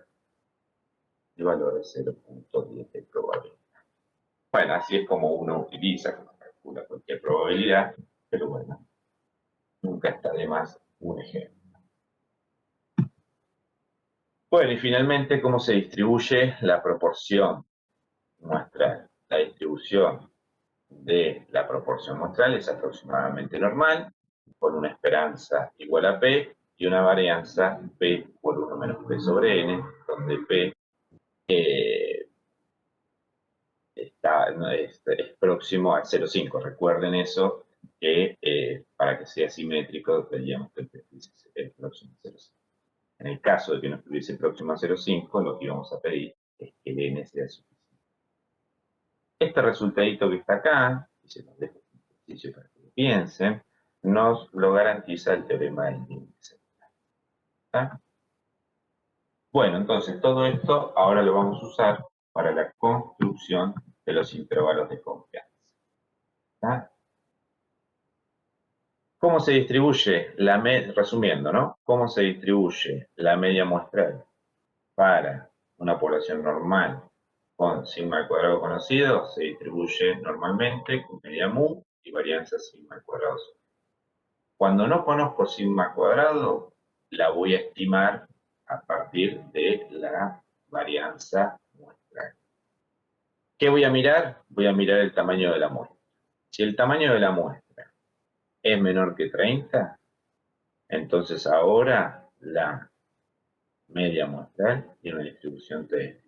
el valor es 0.10 de probabilidad. Bueno, así es como uno utiliza, como calcula cualquier probabilidad, pero bueno, nunca está de más un ejemplo. Bueno, y finalmente, ¿cómo se distribuye la proporción muestral? La distribución de la proporción muestral es aproximadamente normal, con una esperanza igual a P y una varianza P por 1 menos P sobre N, donde P es próximo al 0,5. Recuerden eso, que para que sea simétrico tendríamos que el próximo a 0,5. En el caso de que no estuviese próximo a 0,5, lo que íbamos a pedir es que el N sea suficiente. Este resultadito que está acá, y se los dejo como ejercicio para que lo piensen, nos lo garantiza el teorema del índice. ¿Está? Bueno, entonces todo esto ahora lo vamos a usar para la construcción de los intervalos de confianza. ¿Está? ¿Cómo se distribuye resumiendo, ¿no? ¿Cómo se distribuye la media muestral para una población normal con sigma al cuadrado conocido? Se distribuye normalmente con media mu y varianza sigma al cuadrado. Cuando no conozco sigma al cuadrado, la voy a estimar a partir de la varianza muestral. ¿Qué voy a mirar? Voy a mirar el tamaño de la muestra. Si el tamaño de la muestra es menor que 30, entonces ahora la media muestral tiene una distribución T.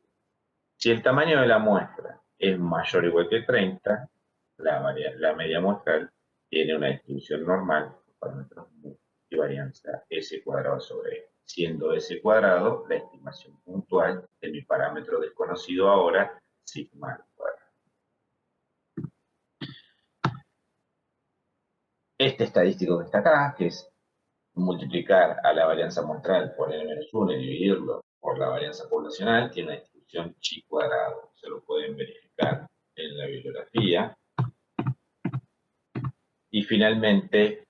Si el tamaño de la muestra es mayor o igual que 30, la media muestral tiene una distribución normal con parámetros mu y varianza S cuadrado sobre E, siendo S cuadrado la estimación puntual de mi parámetro desconocido ahora, sigma al cuadrado. Este estadístico que está acá, que es multiplicar a la varianza muestral por n-1 y dividirlo por la varianza poblacional, tiene una distribución chi cuadrado. Se lo pueden verificar en la bibliografía. Y finalmente,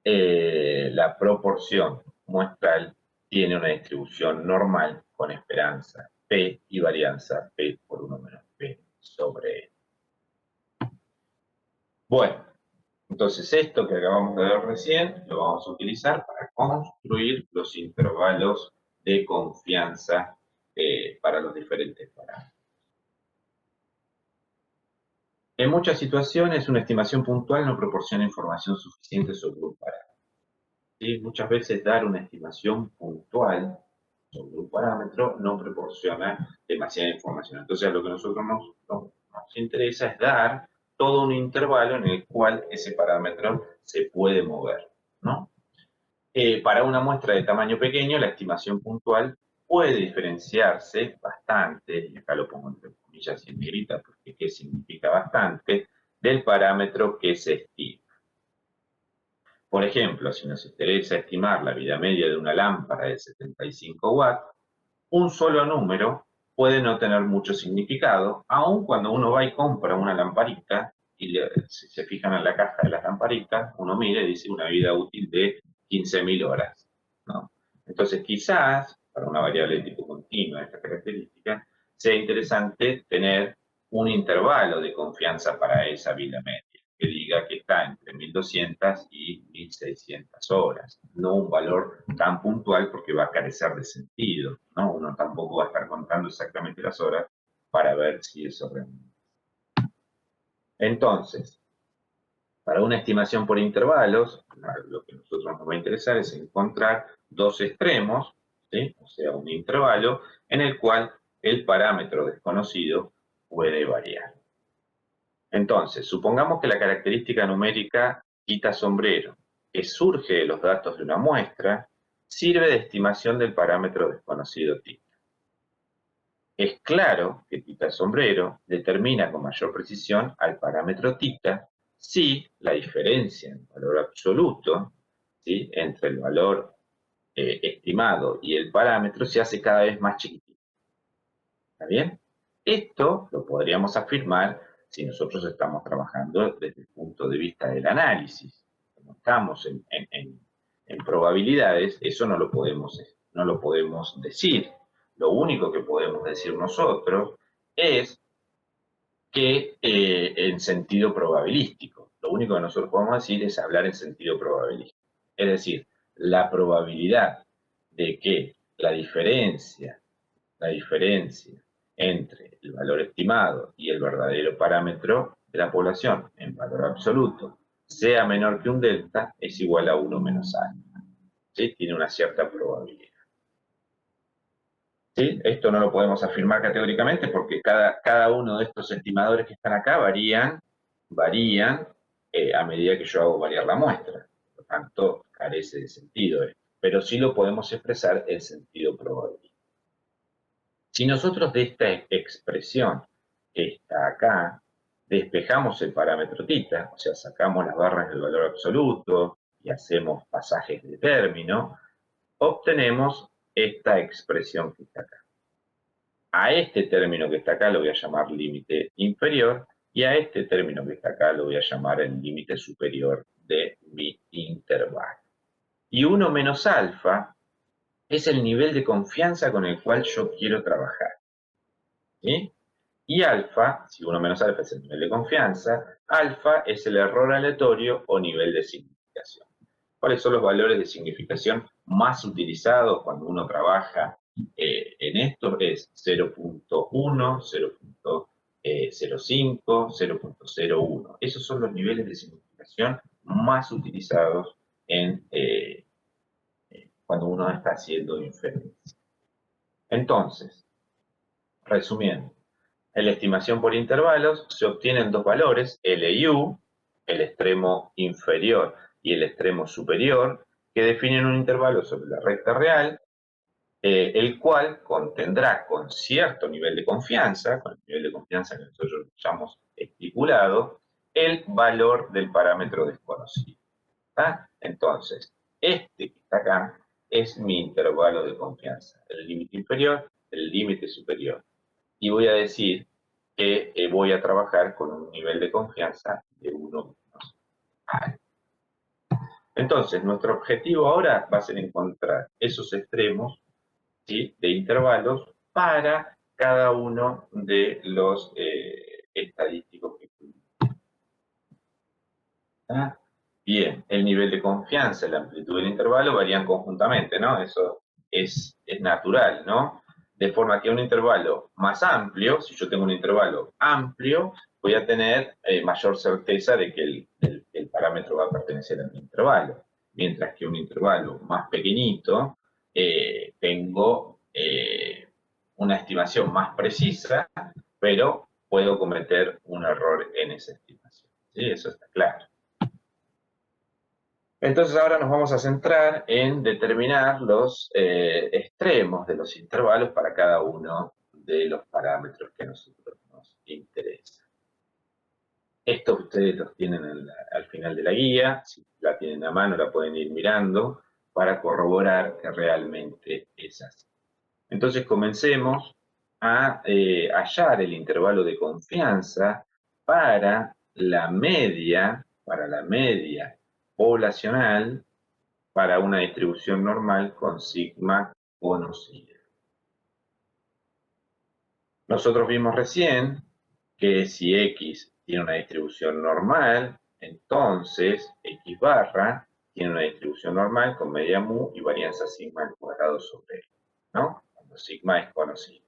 la proporción muestral tiene una distribución normal con esperanza P y varianza P por 1 menos P sobre E. Bueno, entonces esto que acabamos de ver recién lo vamos a utilizar para construir los intervalos de confianza para los diferentes parámetros. En muchas situaciones, una estimación puntual no proporciona información suficiente sobre un parámetro. ¿Sí? Muchas veces dar una estimación puntual sobre un parámetro no proporciona demasiada información. Entonces, lo que a nosotros nos interesa es dar todo un intervalo en el cual ese parámetro se puede mover, ¿no? Para una muestra de tamaño pequeño, la estimación puntual puede diferenciarse bastante, y acá lo pongo entre comillas y en negrita, porque ¿qué significa bastante?, del parámetro que se estima. Por ejemplo, si nos interesa estimar la vida media de una lámpara de 75 watts, un solo número puede no tener mucho significado, aun cuando uno va y compra una lamparita, y si se fijan en la caja de las lamparitas, uno mira y dice una vida útil de 15.000 horas, ¿no? Entonces, quizás, para una variable tipo continua de esta característica, sea interesante tener un intervalo de confianza para esa vida media, que diga que está entre 1.200 y 1.600 horas, no un valor tan puntual porque va a carecer de sentido, ¿no? Uno tampoco va a estar contando exactamente las horas para ver si eso realmente. Entonces, para una estimación por intervalos, lo que a nosotros nos va a interesar es encontrar dos extremos, ¿sí? O sea, un intervalo en el cual el parámetro desconocido puede variar. Entonces, supongamos que la característica numérica quita sombrero, que surge de los datos de una muestra, sirve de estimación del parámetro desconocido θ. Es claro que θ sombrero determina con mayor precisión al parámetro θ si la diferencia en valor absoluto, ¿sí?, entre el valor estimado y el parámetro se hace cada vez más chiquitito. ¿Está bien? Esto lo podríamos afirmar si nosotros estamos trabajando desde el punto de vista del análisis. Como estamos en probabilidades, eso no lo podemos decir. Lo único que podemos decir nosotros es que en sentido probabilístico. Lo único que nosotros podemos decir es hablar en sentido probabilístico. Es decir, la probabilidad de que la diferencia entre el valor estimado y el verdadero parámetro de la población en valor absoluto sea menor que un delta es igual a 1 menos alfa. ¿Sí? Tiene una cierta probabilidad. ¿Sí? Esto no lo podemos afirmar categóricamente porque cada uno de estos estimadores que están acá varían a medida que yo hago variar la muestra. Por lo tanto, carece de sentido esto. Pero sí lo podemos expresar en sentido probabilístico. Si nosotros de esta expresión que está acá, despejamos el parámetro θ, o sea, sacamos las barras del valor absoluto y hacemos pasajes de término, obtenemos esta expresión que está acá. A este término que está acá lo voy a llamar límite inferior y a este término que está acá lo voy a llamar el límite superior de mi intervalo. Y 1 menos alfa es el nivel de confianza con el cual yo quiero trabajar. ¿Sí? Y alfa, si 1 menos alfa es el nivel de confianza, alfa es el error aleatorio o nivel de significación. ¿Cuáles son los valores de significación más utilizados cuando uno trabaja en esto? Es 0.1, 0.05, 0.01. Esos son los niveles de significación más utilizados cuando uno está haciendo inferencia. Entonces, resumiendo, en la estimación por intervalos se obtienen dos valores, L y U, el extremo inferior y el extremo superior, que definen un intervalo sobre la recta real, el cual contendrá con cierto nivel de confianza, con el nivel de confianza que nosotros llamamos estipulado, el valor del parámetro desconocido. ¿Está? Entonces, este que está acá es mi intervalo de confianza, el límite inferior, el límite superior. Y voy a decir que voy a trabajar con un nivel de confianza de 1 menos alfa. Entonces, nuestro objetivo ahora va a ser encontrar esos extremos, ¿sí?, de intervalos para cada uno de los estadísticos que tuvimos. ¿Ah? Bien, el nivel de confianza y la amplitud del intervalo varían conjuntamente, ¿no? Eso es natural, ¿no? De forma que un intervalo más amplio, si yo tengo un intervalo amplio, voy a tener mayor certeza de que el parámetro va a pertenecer a mi intervalo. Mientras que un intervalo más pequeñito, tengo una estimación más precisa, pero puedo cometer un error en esa estimación. ¿Sí? Eso está claro. Entonces ahora nos vamos a centrar en determinar los extremos de los intervalos para cada uno de los parámetros que a nosotros nos interesan. Estos ustedes los tienen al final de la guía, si la tienen a mano la pueden ir mirando para corroborar que realmente es así. Entonces comencemos a hallar el intervalo de confianza para la media poblacional para una distribución normal con sigma conocida. Nosotros vimos recién que si X tiene una distribución normal, entonces X barra tiene una distribución normal con media mu y varianza sigma al cuadrado sobre él, ¿no? Cuando sigma es conocido.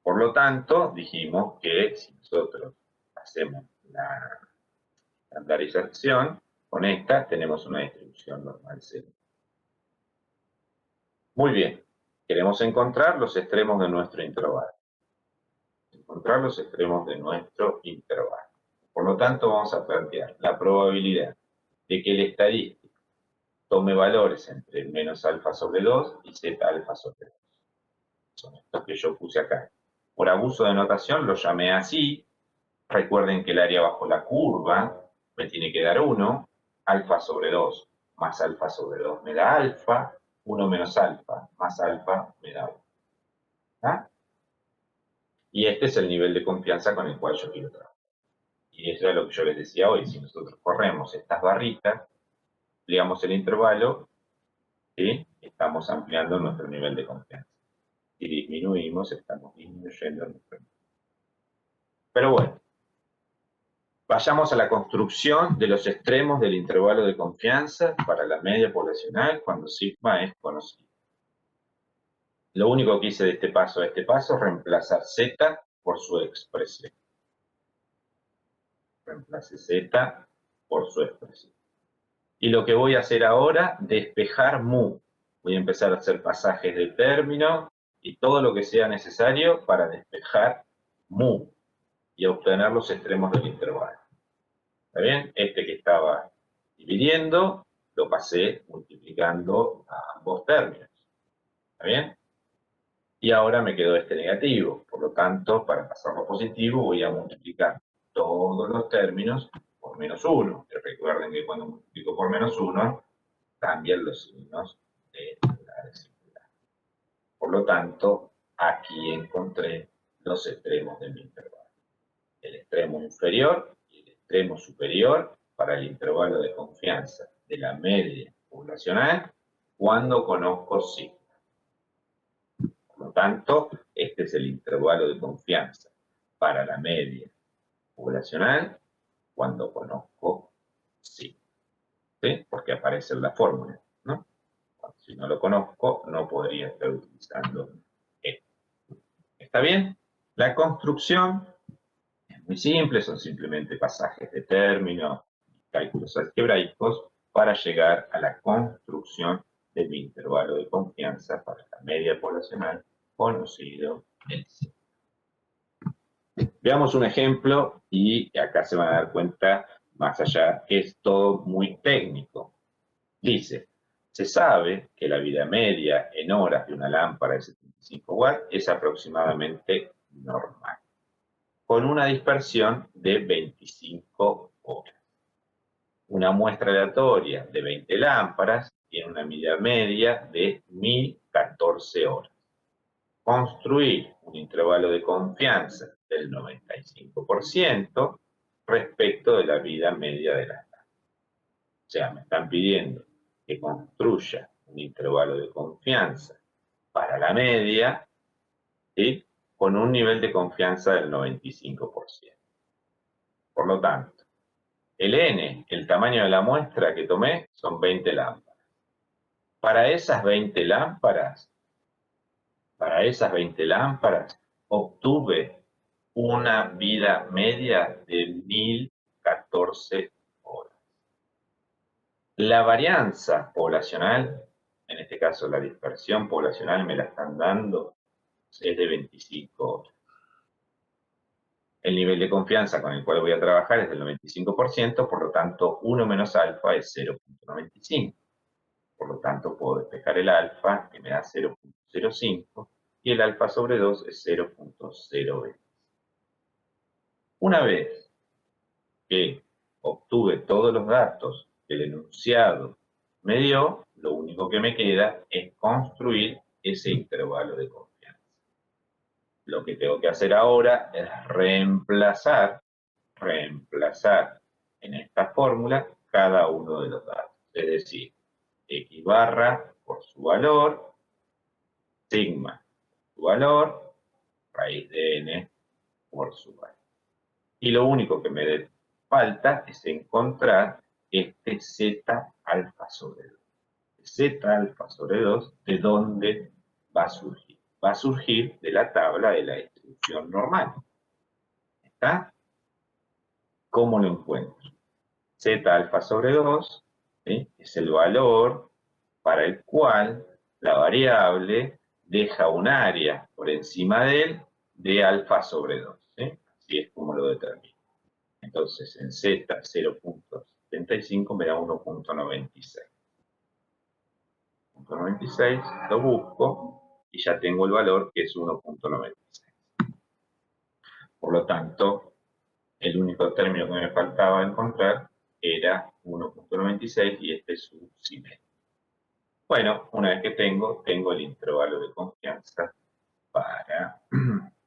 Por lo tanto, dijimos que si nosotros hacemos la estandarización, con esta tenemos una distribución normal cero. Muy bien, queremos encontrar los extremos de nuestro intervalo. Encontrar los extremos de nuestro intervalo. Por lo tanto, vamos a plantear la probabilidad de que el estadístico tome valores entre menos alfa sobre 2 y z alfa sobre 2. Son estos que yo puse acá. Por abuso de notación lo llamé así. Recuerden que el área bajo la curva me tiene que dar 1, alfa sobre 2 más alfa sobre 2 me da alfa, 1 menos alfa más alfa me da 1. ¿Ah? Y este es el nivel de confianza con el cual yo quiero trabajar. Y eso es lo que yo les decía hoy. Si nosotros corremos estas barritas, ampliamos el intervalo, ¿sí?, estamos ampliando nuestro nivel de confianza. Si disminuimos, estamos disminuyendo nuestro nivel. Pero bueno, vayamos a la construcción de los extremos del intervalo de confianza para la media poblacional cuando sigma es conocido. Lo único que hice de este paso a este paso es reemplazar z por su expresión. Reemplace z por su expresión. Y lo que voy a hacer ahora, despejar mu. Voy a empezar a hacer pasajes de término y todo lo que sea necesario para despejar mu y obtener los extremos del intervalo. ¿Está bien? Este que estaba dividiendo, lo pasé multiplicando a ambos términos. ¿Está bien? Y ahora me quedó este negativo. Por lo tanto, para pasarlo a positivo, voy a multiplicar todos los términos por menos 1. Recuerden que cuando multiplico por menos 1, cambian los signos de la desigualdad. Por lo tanto, aquí encontré los extremos de mi intervalo. El extremo inferior y el extremo superior para el intervalo de confianza de la media poblacional cuando conozco sigma. Por lo tanto, este es el intervalo de confianza para la media poblacional cuando conozco sigma. ¿Sí? Porque aparece en la fórmula, ¿no? Si no lo conozco, no podría estar utilizando esto. ¿Está bien? La construcción es muy simple, son simplemente pasajes de términos, cálculos algebraicos, para llegar a la construcción de mi intervalo de confianza para la media poblacional conocido en sí. Veamos un ejemplo y acá se van a dar cuenta, más allá, que es todo muy técnico. Dice, se sabe que la vida media en horas de una lámpara de 75 watts es aproximadamente normal, con una dispersión de 25 horas. Una muestra aleatoria de 20 lámparas tiene una vida media de 1014 horas. Construir un intervalo de confianza del 95% respecto de la vida media de las lámparas. O sea, me están pidiendo que construya un intervalo de confianza para la media, ¿sí?, con un nivel de confianza del 95%. Por lo tanto, el n, el tamaño de la muestra que tomé, son 20 lámparas. Para esas 20 lámparas, obtuve una vida media de 1014 horas. La varianza poblacional, en este caso la dispersión poblacional me la están dando, es de 25 horas. El nivel de confianza con el cual voy a trabajar es del 95%, por lo tanto 1 menos alfa es 0.95. Por lo tanto puedo despejar el alfa, que me da 0.05, y el alfa sobre 2 es 0.020. Una vez que obtuve todos los datos que el enunciado me dio, lo único que me queda es construir ese intervalo de confianza. Lo que tengo que hacer ahora es reemplazar en esta fórmula cada uno de los datos. Es decir, x barra por su valor, sigma por su valor, raíz de n por su valor. Y lo único que me falta es encontrar este z alfa sobre 2. Z alfa sobre 2, ¿de dónde va a surgir? Va a surgir de la tabla de la distribución normal. ¿Está? ¿Cómo lo encuentro? Z alfa sobre 2, ¿sí?, es el valor para el cual la variable deja un área por encima de él de alfa sobre 2. ¿Sí? Así es como lo determino. Entonces, en Z 0.75 me da 1.96. 1.96 lo busco y ya tengo el valor, que es 1.96. Por lo tanto, el único término que me faltaba encontrar era 1.96 y este es su simétrico. Bueno, una vez que tengo el intervalo de confianza para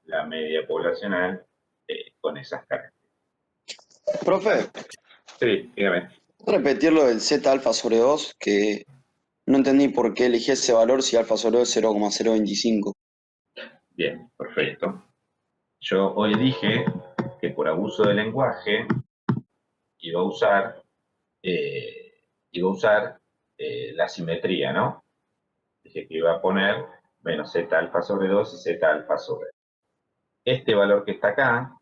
la media poblacional con esas características. Profe, Sí, dígame. repetir lo del Z alfa sobre 2, que no entendí por qué elegí ese valor si alfa sobre 2 es 0,025. Bien, perfecto. Yo hoy dije que por abuso de lenguaje iba a usar la simetría, ¿no? Dije que iba a poner menos z alfa sobre 2 y z alfa sobre 2. Este valor que está acá,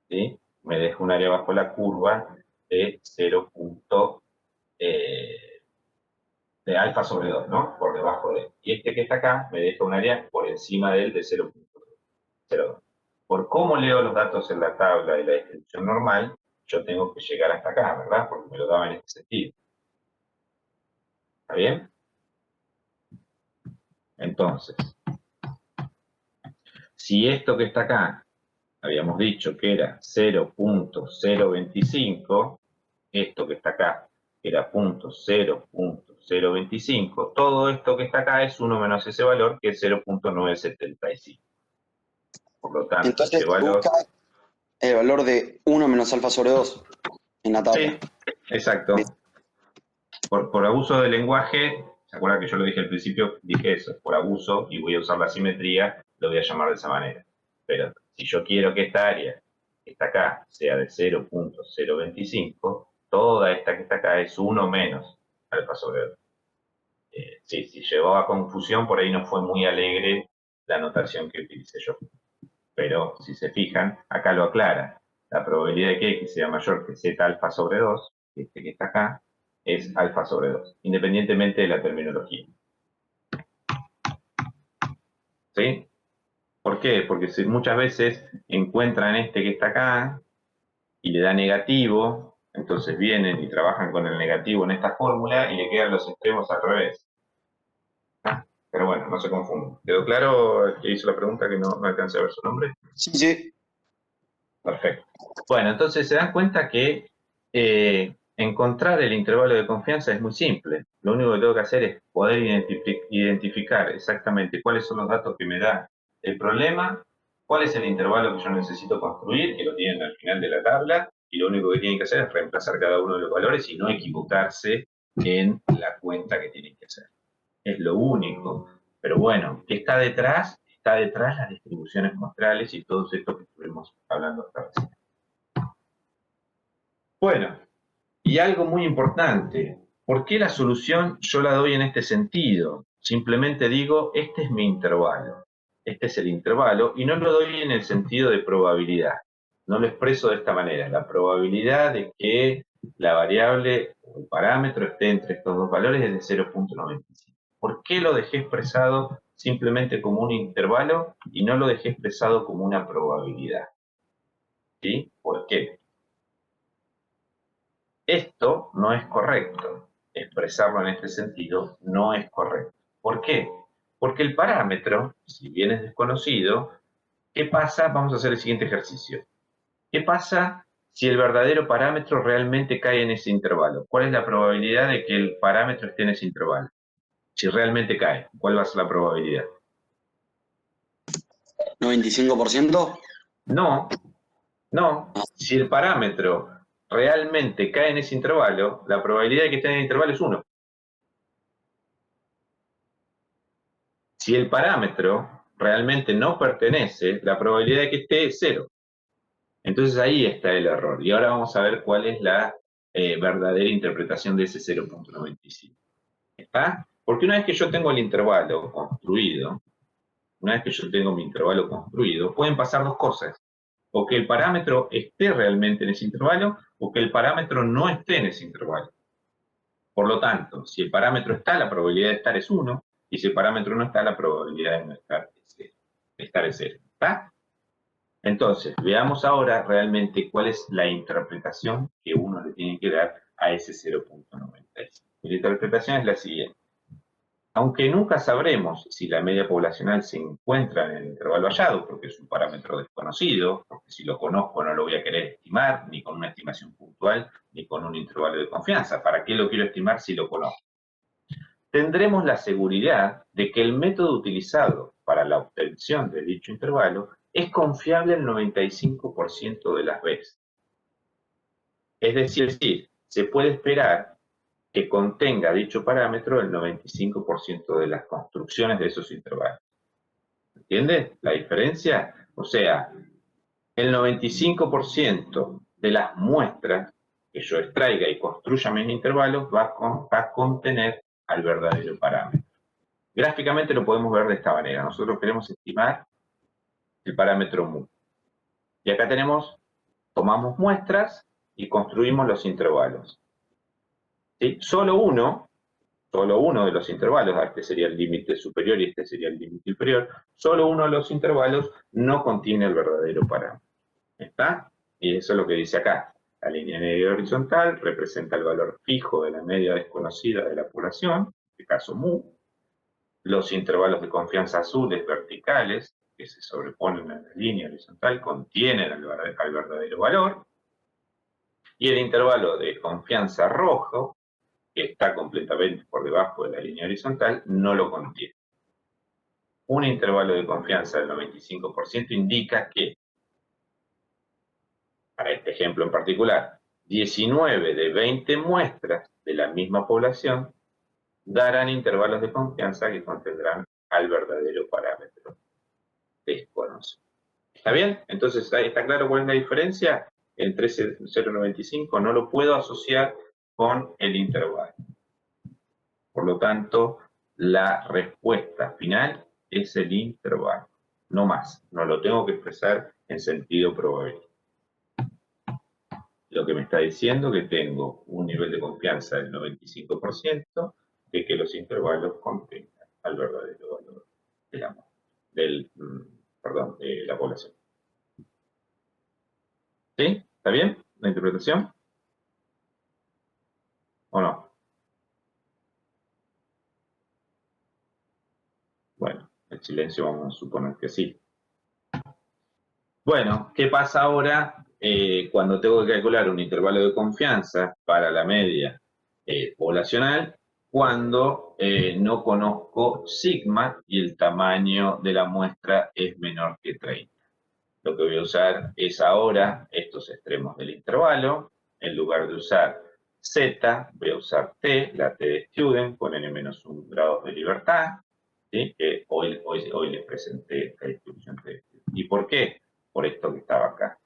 ¿sí?, me deja un área bajo la curva de 0. De alfa sobre 2, ¿no? Por debajo de él. Y este que está acá me deja un área por encima de él de 0.02. Por cómo leo los datos en la tabla de la distribución normal, yo tengo que llegar hasta acá, ¿verdad? Porque me lo daba en este sentido. ¿Está bien? Entonces, si esto que está acá, habíamos dicho que era 0.025, esto que está acá era 0.025, todo esto que está acá es 1 menos ese valor, que es 0.975. Por lo tanto, Entonces ese valor, busca el valor de 1 menos alfa sobre 2 en la tabla. Sí, exacto. Por abuso del lenguaje, ¿se acuerdan que yo lo dije al principio? Dije eso, por abuso, y voy a usar la simetría, lo voy a llamar de esa manera. Pero si yo quiero que esta área que está acá sea de 0.025, toda esta que está acá es 1 menos alfa sobre 2. Sí, si llevó a confusión, por ahí no fue muy alegre la notación que utilicé yo. Pero si se fijan, acá lo aclara. La probabilidad de que X sea mayor que Z alfa sobre 2, este que está acá, es alfa sobre 2, independientemente de la terminología. ¿Sí? ¿Por qué? Porque muchas veces encuentran este que está acá y le da negativo, entonces vienen y trabajan con el negativo en esta fórmula y le quedan los extremos al revés. ¿Ah? Pero bueno, no se confunden. ¿Quedó claro el que hizo la pregunta que no alcancé a ver su nombre? Sí, sí. Perfecto. Bueno, entonces se dan cuenta que encontrar el intervalo de confianza es muy simple. Lo único que tengo que hacer es poder identificar exactamente cuáles son los datos que me da el problema, cuál es el intervalo que yo necesito construir, que lo tienen al final de la tabla, y lo único que tienen que hacer es reemplazar cada uno de los valores y no equivocarse en la cuenta que tienen que hacer. Es lo único. Pero bueno, ¿qué está detrás? Está detrás las distribuciones muestrales y todo esto que estuvimos hablando hasta recién. Bueno, y algo muy importante, ¿por qué la solución yo la doy en este sentido? Simplemente digo, este es mi intervalo, este es el intervalo, y no lo doy en el sentido de probabilidad. No lo expreso de esta manera, la probabilidad de que la variable o el parámetro esté entre estos dos valores es de 0.95. ¿Por qué lo dejé expresado simplemente como un intervalo y no lo dejé expresado como una probabilidad? ¿Sí? ¿Por qué? Esto no es correcto. Expresarlo en este sentido no es correcto. ¿Por qué? Porque el parámetro, si bien es desconocido, ¿qué pasa? Vamos a hacer el siguiente ejercicio. ¿Qué pasa si el verdadero parámetro realmente cae en ese intervalo? ¿Cuál es la probabilidad de que el parámetro esté en ese intervalo? Si realmente cae, ¿cuál va a ser la probabilidad? ¿95%? No, no. Si el parámetro realmente cae en ese intervalo, la probabilidad de que esté en el intervalo es 1. Si el parámetro realmente no pertenece, la probabilidad de que esté es 0. Entonces ahí está el error. Y ahora vamos a ver cuál es la verdadera interpretación de ese 0.95. ¿Está? Porque una vez que yo tengo el intervalo construido, una vez que yo tengo mi intervalo construido, pueden pasar dos cosas. O que el parámetro esté realmente en ese intervalo, o que el parámetro no esté en ese intervalo. Por lo tanto, si el parámetro está, la probabilidad de estar es 1, y si el parámetro no está, la probabilidad de no estar es 0. ¿Está? Entonces, veamos ahora realmente cuál es la interpretación que uno le tiene que dar a ese 0.95. La interpretación es la siguiente. Aunque nunca sabremos si la media poblacional se encuentra en el intervalo hallado, porque es un parámetro desconocido, porque si lo conozco no lo voy a querer estimar, ni con una estimación puntual, ni con un intervalo de confianza. ¿Para qué lo quiero estimar si lo conozco? Tendremos la seguridad de que el método utilizado para la obtención de dicho intervalo es confiable el 95% de las veces. Es decir, se puede esperar que contenga dicho parámetro el 95% de las construcciones de esos intervalos. ¿Entiende la diferencia? O sea, el 95% de las muestras que yo extraiga y construya mis intervalos va a contener al verdadero parámetro. Gráficamente lo podemos ver de esta manera. Nosotros queremos estimar el parámetro mu. Y acá tomamos muestras y construimos los intervalos. ¿Sí? Solo uno de los intervalos, este sería el límite superior y este sería el límite inferior, solo uno de los intervalos no contiene el verdadero parámetro. ¿Está? Y eso es lo que dice acá. La línea media horizontal representa el valor fijo de la media desconocida de la población, en este caso mu. Los intervalos de confianza azules verticales, que se sobreponen a la línea horizontal, contienen al verdadero valor. Y el intervalo de confianza rojo, que está completamente por debajo de la línea horizontal, no lo contiene. Un intervalo de confianza del 95% indica que, para este ejemplo en particular, 19 de 20 muestras de la misma población darán intervalos de confianza que contendrán al verdadero parámetro desconocido. ¿Está bien? Entonces, ¿está claro cuál es la diferencia? Entre ese 0,95 no lo puedo asociar con el intervalo. Por lo tanto, la respuesta final es el intervalo, no más. No lo tengo que expresar en sentido probabilístico. Lo que me está diciendo que tengo un nivel de confianza del 95% de que los intervalos contengan al verdadero valor de la, de la población. ¿Sí? ¿Está bien la interpretación? ¿O no? Bueno, el silencio vamos a suponer que sí. Bueno, ¿qué pasa ahora cuando tengo que calcular un intervalo de confianza para la media poblacional cuando no conozco sigma y el tamaño de la muestra es menor que 30? Lo que voy a usar es ahora estos extremos del intervalo. En lugar de usar Z, voy a usar T, la T de student, con n-1 grados de libertad. ¿Sí? Hoy les presenté la distribución T de student. ¿Y por qué? Por esto que estaba acá.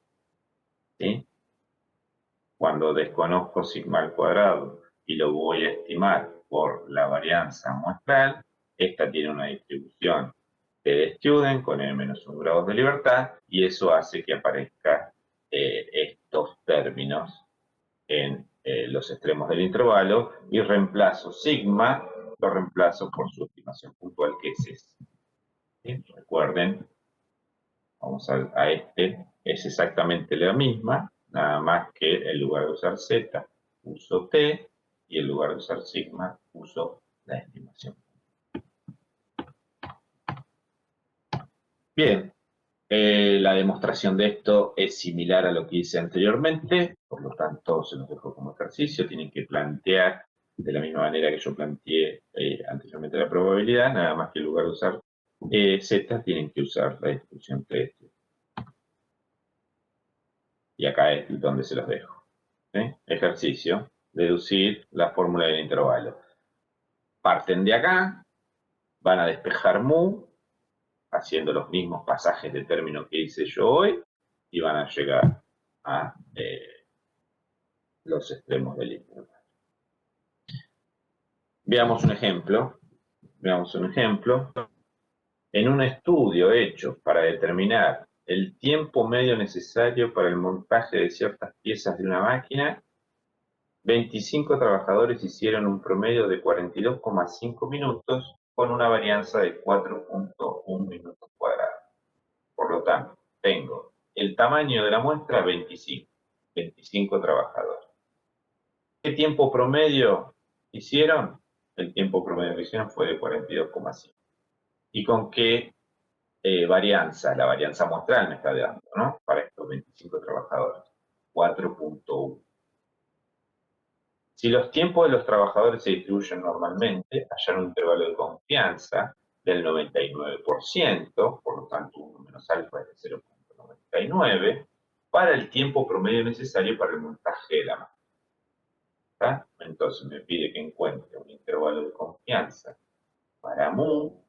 ¿Sí? Cuando desconozco sigma al cuadrado y lo voy a estimar por la varianza muestral, esta tiene una distribución de student con n-1 grados de libertad y eso hace que aparezcan estos términos en los extremos del intervalo y reemplazo sigma, lo reemplazo por su estimación puntual que es ese. ¿Sí? Recuerden, vamos a este, es exactamente la misma, nada más que en lugar de usar Z uso T y en lugar de usar sigma uso la estimación. Bien, la demostración de esto es similar a lo que hice anteriormente, por lo tanto se los dejo como ejercicio, tienen que plantear de la misma manera que yo planteé anteriormente la probabilidad, nada más que en lugar de usar Z tienen que usar la distribución T. Y acá es donde se los dejo. ¿Sí? Ejercicio, deducir la fórmula del intervalo. Parten de acá, van a despejar mu, haciendo los mismos pasajes de término que hice yo hoy, y van a llegar a los extremos del intervalo. Veamos un ejemplo. Veamos un ejemplo. En un estudio hecho para determinar el tiempo medio necesario para el montaje de ciertas piezas de una máquina, 25 trabajadores hicieron un promedio de 42,5 minutos con una varianza de 4,1 minutos cuadrados. Por lo tanto, tengo el tamaño de la muestra 25 trabajadores. ¿Qué tiempo promedio hicieron? El tiempo promedio que hicieron fue de 42,5. ¿Y con qué varianza? La varianza muestral me está dando, ¿no? Para estos 25 trabajadores. 4,1. Si los tiempos de los trabajadores se distribuyen normalmente, hallar un intervalo de confianza del 99%, por lo tanto 1 menos alfa es de 0,99, para el tiempo promedio necesario para el montaje de la máquina. Entonces me pide que encuentre un intervalo de confianza para mu,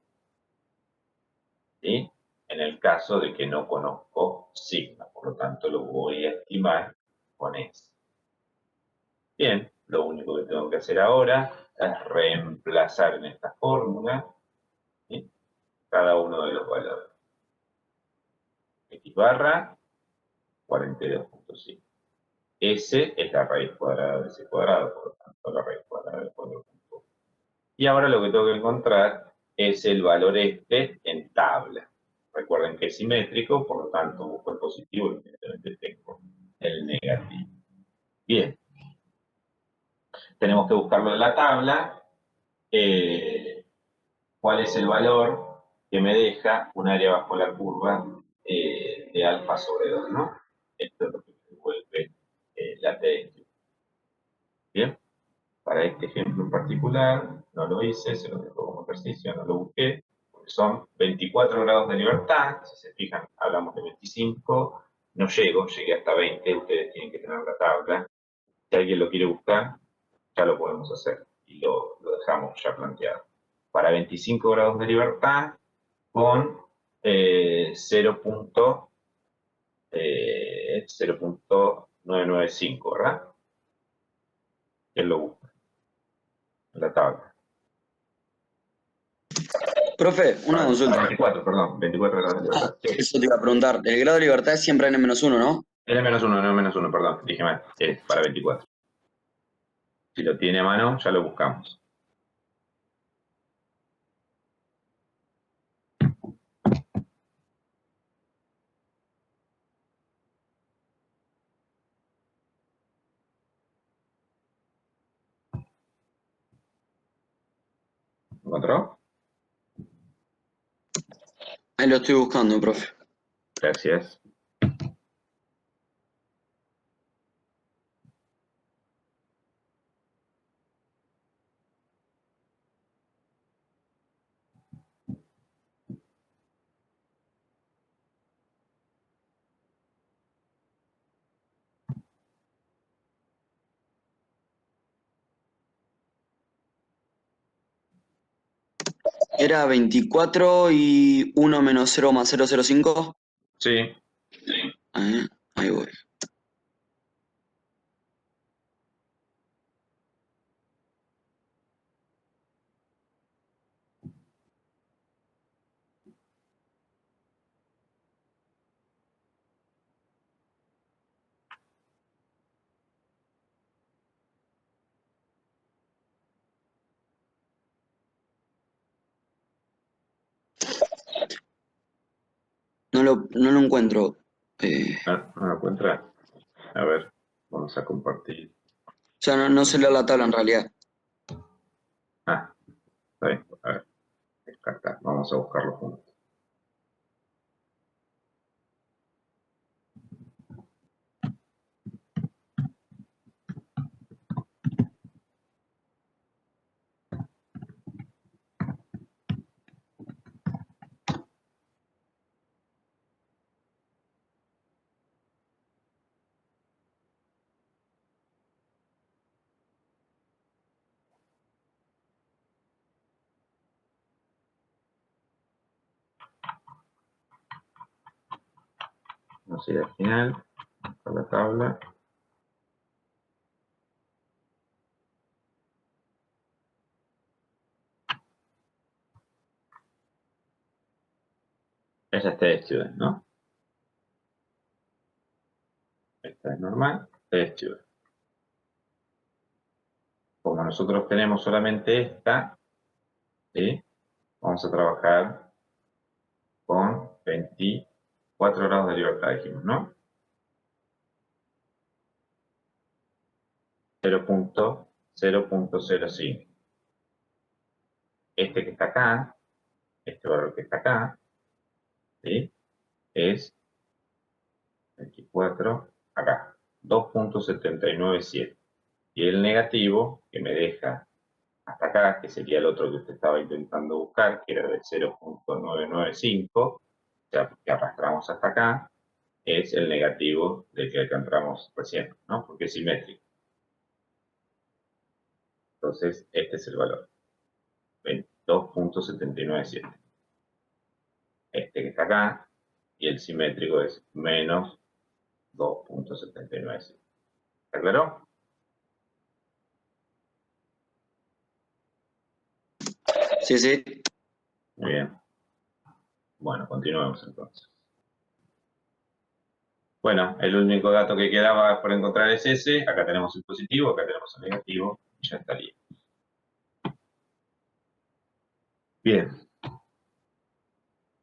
¿sí? En el caso de que no conozco sigma, por lo tanto lo voy a estimar con S. Bien, lo único que tengo que hacer ahora es reemplazar en esta fórmula, ¿sí?, cada uno de los valores. X barra 42,5. S es la raíz cuadrada de C cuadrado, por lo tanto la raíz cuadrada de 4,1. Y ahora lo que tengo que encontrar es el valor este en tabla. Recuerden que es simétrico, por lo tanto busco el positivo y inmediatamente tengo el negativo. Bien. Tenemos que buscarlo en la tabla. ¿Cuál es el valor que me deja un área bajo la curva de alfa sobre 2, ¿no? Esto es lo que me devuelve la T. Bien. Para este ejemplo en particular, no lo hice, se lo dejo como ejercicio, no lo busqué, porque son 24 grados de libertad. Si se fijan, hablamos de 25, no llego, llegué hasta 20, ustedes tienen que tener la tabla Si alguien lo quiere buscar, ya lo podemos hacer y lo dejamos ya planteado. Para 25 grados de libertad con 0.995, ¿verdad? ¿Quién lo busca? En la tabla. Profe, una consulta. 24, perdón, 24 grados de libertad. Sí. Eso te iba a preguntar. El grado de libertad es siempre n-1, ¿no? N-1, no -1, perdón, dije mal. Es para 24. Si lo tiene a mano, ya lo buscamos. ¿Encontró? Ahí lo estoy buscando, profe. Gracias. ¿Era 24 y 1 menos 0 más 0,05? Sí. Ahí voy. No lo encuentro. ¿No lo encuentra? A ver, vamos a compartir. O sea, no se leo la tabla en realidad. Ah, está bien. A ver, descartar. Vamos a buscarlo juntos. Vamos a ir al final, a la tabla. Esa es TD Student, ¿no? Esta es normal, TD Student. Como nosotros tenemos solamente esta, ¿sí? Vamos a trabajar con 24 grados de libertad, dijimos, ¿no? 0.005. Este que está acá, este valor que está acá, ¿sí? Es 24 acá, 2.797. Y el negativo que me deja hasta acá, que sería el otro que usted estaba intentando buscar, que era de 0.995, o sea, que arrastramos hasta acá, es el negativo del que encontramos recién, ¿no? Porque es simétrico. Entonces, este es el valor, 2.797. Este que está acá, y el simétrico es menos 2.797. ¿Está claro? Sí, sí. Muy bien. Bueno, continuemos entonces. Bueno, el único dato que quedaba por encontrar es ese. Acá tenemos el positivo, acá tenemos el negativo, y ya estaría. Bien.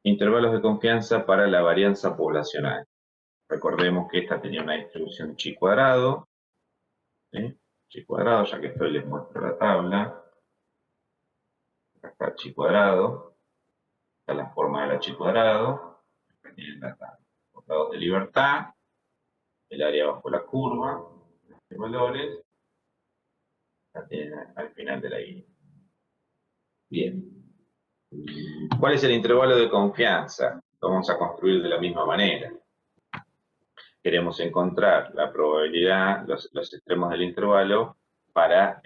Intervalos de confianza para la varianza poblacional. Recordemos que esta tenía una distribución chi cuadrado. ¿Sí? Chi cuadrado, ya que estoy les muestro la tabla. Acá está chi cuadrado. Está la forma de la chi cuadrado. Acá tienen la tabla. Los grados de libertad. El área bajo la curva. De valores. La tienen al final de la guía. Bien. ¿Cuál es el intervalo de confianza? Lo vamos a construir de la misma manera. queremos encontrar la probabilidad, los extremos del intervalo para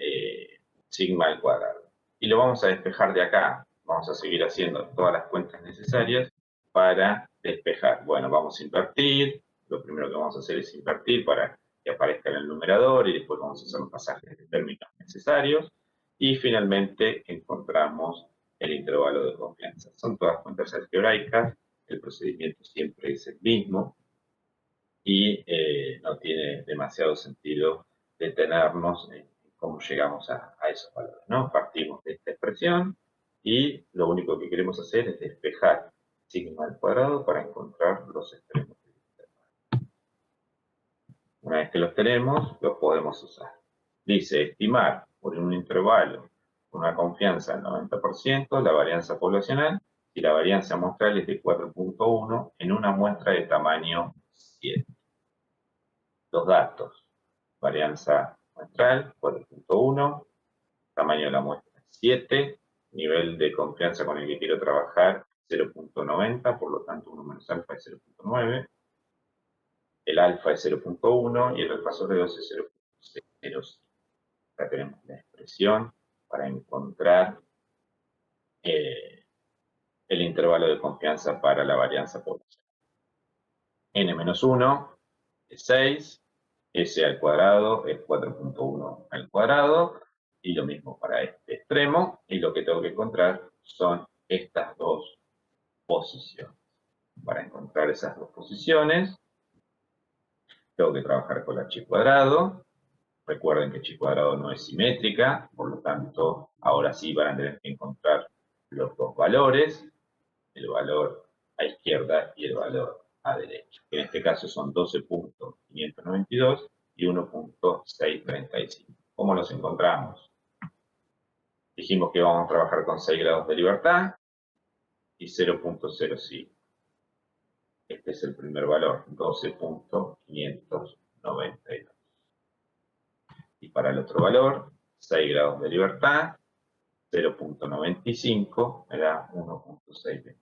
sigma al cuadrado. Y lo vamos a despejar de acá. Vamos a seguir haciendo todas las cuentas necesarias para despejar. Bueno, vamos a invertir. Lo primero que vamos a hacer es invertir para que aparezca en el numerador y después vamos a hacer los pasajes de términos necesarios. Y finalmente encontramos el intervalo de confianza. Son todas cuentas algebraicas. El procedimiento siempre es el mismo y no tiene demasiado sentido detenernos en cómo llegamos a esos valores, ¿no? Partimos de esta expresión y lo único que queremos hacer es despejar sigma al cuadrado para encontrar los extremos del intervalo. Una vez que los tenemos, los podemos usar. Dice, estimar por un intervalo con una confianza del 90% la varianza poblacional y la varianza muestral es de 4.1 en una muestra de tamaño 7. Los datos, varianza muestral 4.1, tamaño de la muestra 7, nivel de confianza con el que quiero trabajar 0.90, por lo tanto 1 menos alfa es 0.9, el alfa es 0.1 y el alfa sobre 2 es 0.05. Acá tenemos la expresión para encontrar el intervalo de confianza para la varianza poblacional. N-1 es 6, S al cuadrado es 4.1 al cuadrado, y lo mismo para este extremo, y lo que tengo que encontrar son estas dos posiciones. Para encontrar esas dos posiciones, tengo que trabajar con la chi cuadrado. Recuerden que chi cuadrado no es simétrica, por lo tanto, ahora sí van a tener que encontrar los dos valores, el valor a izquierda y el valor a derecha, que en este caso son 12.592 y 1.635. ¿Cómo los encontramos? Dijimos que vamos a trabajar con 6 grados de libertad y 0.05. Este es el primer valor, 12.592. Y para el otro valor, 6 grados de libertad, 0.95 me da 1.625.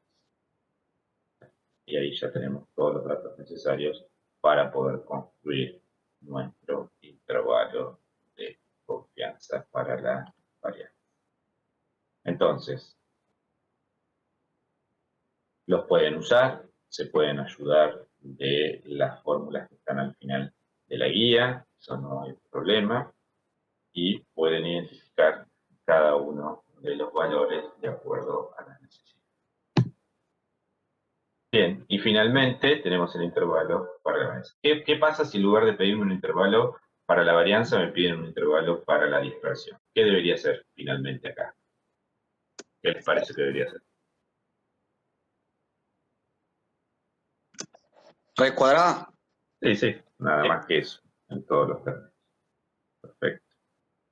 Y ahí ya tenemos todos los datos necesarios para poder construir nuestro intervalo de confianza para la variable. Entonces, los pueden usar, se pueden ayudar de las fórmulas que están al final de la guía, eso no hay problema, y pueden identificar cada uno de los valores de acuerdo a las necesidades. Bien, y finalmente tenemos el intervalo para la varianza. ¿Qué pasa si en lugar de pedirme un intervalo para la varianza me piden un intervalo para la dispersión? ¿Qué debería ser finalmente acá? ¿Qué les parece que debería ser? ¿Raíz cuadrada? Sí, nada más que eso, en todos los términos. Perfecto.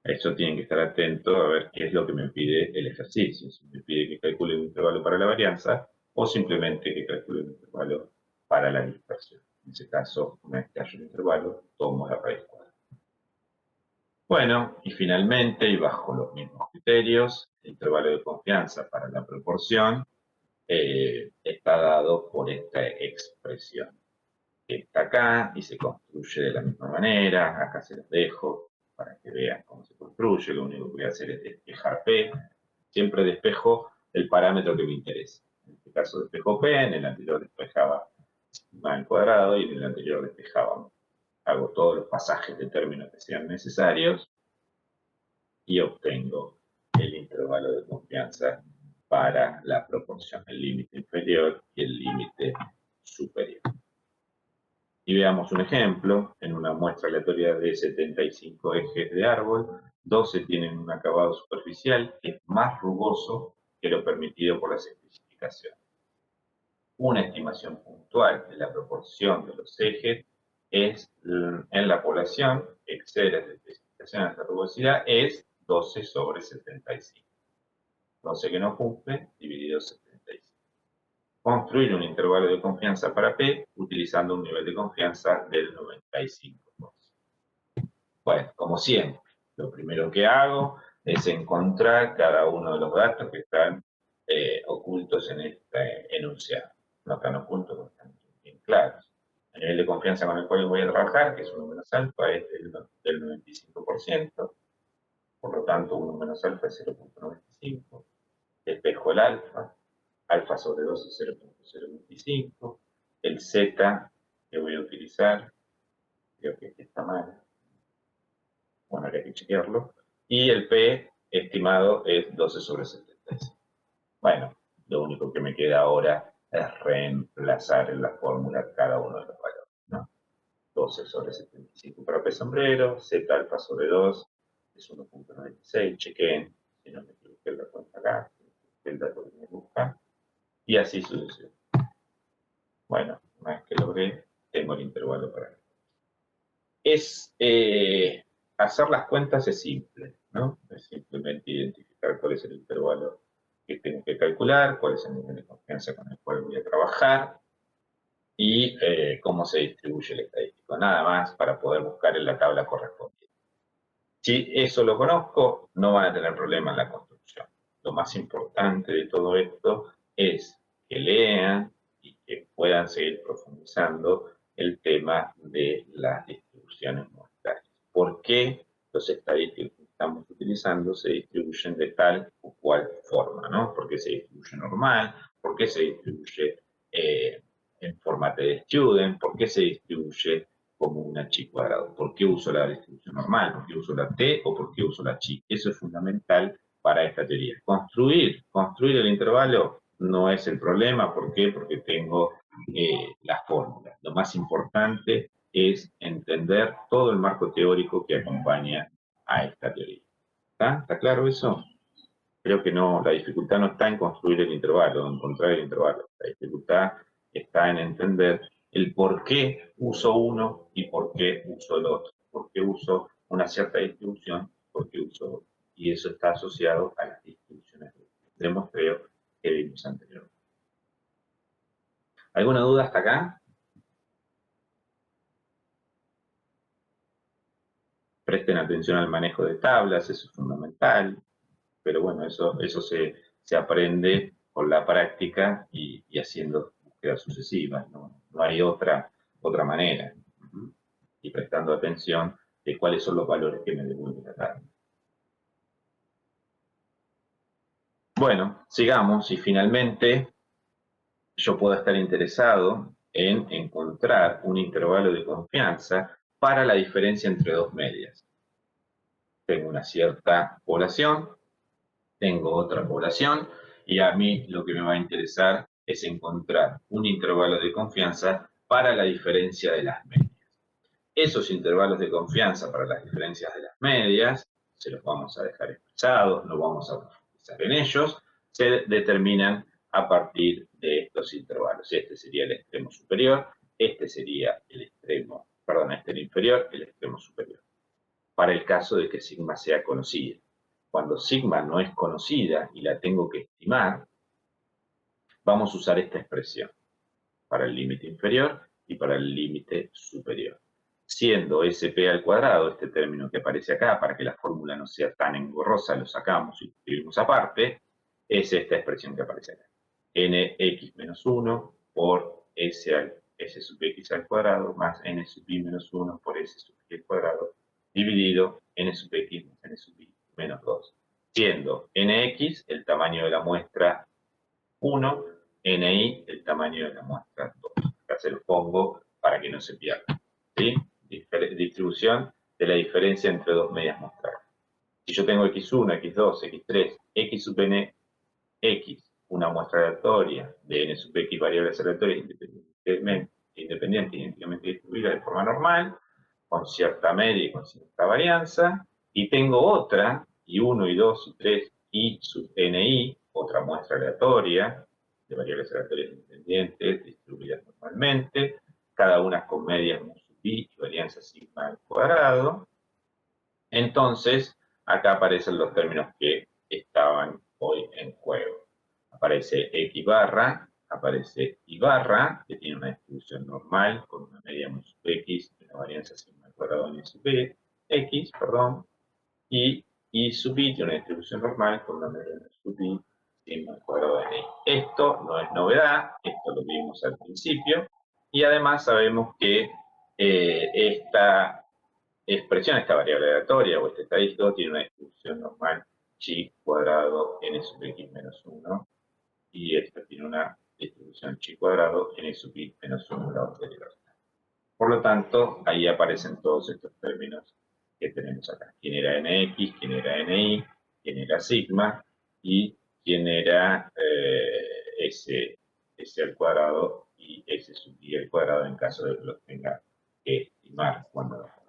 A eso tienen que estar atentos a ver qué es lo que me pide el ejercicio. Si me pide que calcule un intervalo para la varianza o simplemente que calcule un intervalo para la dispersión. En ese caso, una vez que haya un intervalo, tomo la raíz cuadrada. Bueno, y finalmente, y bajo los mismos criterios, el intervalo de confianza para la proporción está dado por esta expresión que está acá y se construye de la misma manera. Acá se los dejo para que vean cómo se construye. Lo único que voy a hacer es despejar P. Siempre despejo el parámetro que me interesa. En este caso despejo P, en el anterior despejaba sigma al cuadrado y en el anterior despejaba. Hago todos los pasajes de términos que sean necesarios y obtengo el intervalo de confianza para la proporción, el límite inferior y el límite superior. Y veamos un ejemplo, en una muestra aleatoria de 75 ejes de árbol, 12 tienen un acabado superficial que es más rugoso que lo permitido por las especificaciones. Una estimación puntual de la proporción de los ejes es, en la población, que excede las especificaciones de rugosidad, es 12 sobre 75. 12 que no cumple, dividido 75. Construir un intervalo de confianza para P utilizando un nivel de confianza del 95%. Bueno, como siempre, lo primero que hago es encontrar cada uno de los datos que están ocultos en este enunciado. No están ocultos, porque están bien claros. El nivel de confianza con el cual voy a trabajar, que es 1 menos alfa, es del 95%, por lo tanto 1 menos alfa es 0.95. Espejo el alfa, alfa sobre 2 es 0.025. El z que voy a utilizar, creo que este está mal, bueno, habría que chequearlo. Y el p estimado es 12 sobre 76. Bueno, lo único que me queda ahora es reemplazar en la fórmula cada uno de los valores, ¿no? 12 sobre 75 para P sombrero, Z alfa sobre 2 es 1.96, chequen, si no me equivoqué la cuenta acá, el dato que me busca, y así sucesivamente. Bueno, una vez que logré, tengo el intervalo para hacer las cuentas es simple, ¿no? Es simplemente identificar cuál es el intervalo que tengo que calcular, cuál es el nivel de confianza con el cual voy a trabajar y cómo se distribuye el estadístico. Nada más para poder buscar en la tabla correspondiente. Si eso lo conozco, no van a tener problema en la construcción. Lo más importante de todo esto es que lean y que puedan seguir profundizando el tema de las distribuciones muestrales. ¿Por qué los estadísticos que estamos utilizando se distribuyen de tal o cual forma, ¿no? ¿Por qué se distribuye normal? ¿Por qué se distribuye en forma de student? ¿Por qué se distribuye como una chi cuadrado? ¿Por qué uso la distribución normal? ¿Por qué uso la t o por qué uso la chi? Eso es fundamental para esta teoría. Construir el intervalo no es el problema. ¿Por qué? Porque tengo las fórmulas. Lo más importante es entender todo el marco teórico que acompaña a esta teoría. ¿Está? ¿Está claro eso? Creo que no, la dificultad no está en construir el intervalo, en encontrar el intervalo. La dificultad está en entender el por qué uso uno y por qué uso el otro. Por qué uso una cierta distribución, por qué uso otro. Y eso está asociado a las distribuciones de muestreo que vimos anteriormente. ¿Alguna duda hasta acá? Presten atención al manejo de tablas, eso es fundamental. Pero bueno, eso se aprende con la práctica y haciendo búsquedas sucesivas, ¿no? No hay otra manera. Y prestando atención de cuáles son los valores que me devuelve la tabla. Bueno, sigamos y finalmente yo puedo estar interesado en encontrar un intervalo de confianza para la diferencia entre dos medias. Tengo una cierta población, tengo otra población y a mí lo que me va a interesar es encontrar un intervalo de confianza para la diferencia de las medias. Esos intervalos de confianza para las diferencias de las medias, se los vamos a dejar expresados, no vamos a profundizar en ellos, se determinan a partir de estos intervalos. Este sería el extremo superior, este sería el extremo, perdón, este el inferior, el extremo superior. Para el caso de que sigma sea conocida. Cuando sigma no es conocida y la tengo que estimar, vamos a usar esta expresión para el límite inferior y para el límite superior. Siendo SP al cuadrado, este término que aparece acá, para que la fórmula no sea tan engorrosa, lo sacamos y lo escribimos aparte, es esta expresión que aparece acá. Nx menos 1 por S sub x al cuadrado más N sub i menos 1 por S sub y al cuadrado dividido N sub x más N sub i menos 2. Siendo Nx el tamaño de la muestra 1, Ni el tamaño de la muestra 2. Acá se los pongo para que no se pierda. ¿Sí? Distribución de la diferencia entre dos medias muestrales. Si yo tengo x1, x2, x3, x sub n, x, una muestra aleatoria de n sub x variables aleatorias independiente y idénticamente distribuida de forma normal, con cierta media y con cierta varianza, y tengo otra, y1, y2, y3, y sub ni, otra muestra aleatoria, de variables aleatorias independientes, distribuidas normalmente, cada una con medias mu sub i y varianza sigma al cuadrado. Entonces, acá aparecen los términos que estaban hoy en juego. Aparece x barra, aparece y barra, que tiene una distribución normal con una media mu sub x y una varianza sigma al cuadrado n sub x, perdón, y sub i tiene una distribución normal con una media mu sub i sigma al cuadrado de n. Esto no es novedad, esto lo vimos al principio, Y además sabemos que esta expresión, esta variable aleatoria o este estadístico tiene una distribución normal chi cuadrado n sub x menos 1 y esta tiene una distribución chi cuadrado n sub y menos 1 la anterior. Por lo tanto, ahí aparecen todos estos términos que tenemos acá. Quién era nx, quién era ni, quién era sigma y quién era s al cuadrado y s sub i al cuadrado en caso de que los tenga que estimar cuando lo hagamos.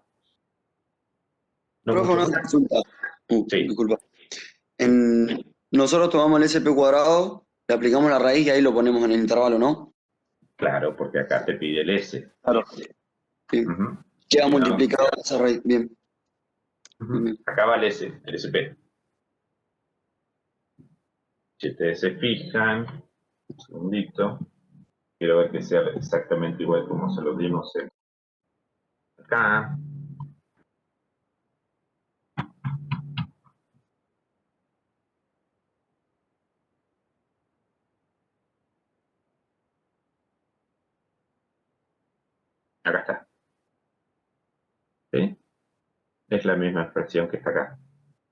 No Profe, mucho una más. consulta. Sí, Disculpa. Nosotros tomamos el SP cuadrado, le aplicamos la raíz y ahí lo ponemos en el intervalo, ¿no? claro, porque acá te pide el s. Claro. Bien. Ujú. Queda Si no, multiplicado esa raíz. Bien. Bien, ujú, bien. acá va el s, el sp. Si ustedes se fijan, un segundito, quiero ver que sea exactamente igual como se lo dimos acá. Acá está. ¿Sí? Es la misma expresión que está acá.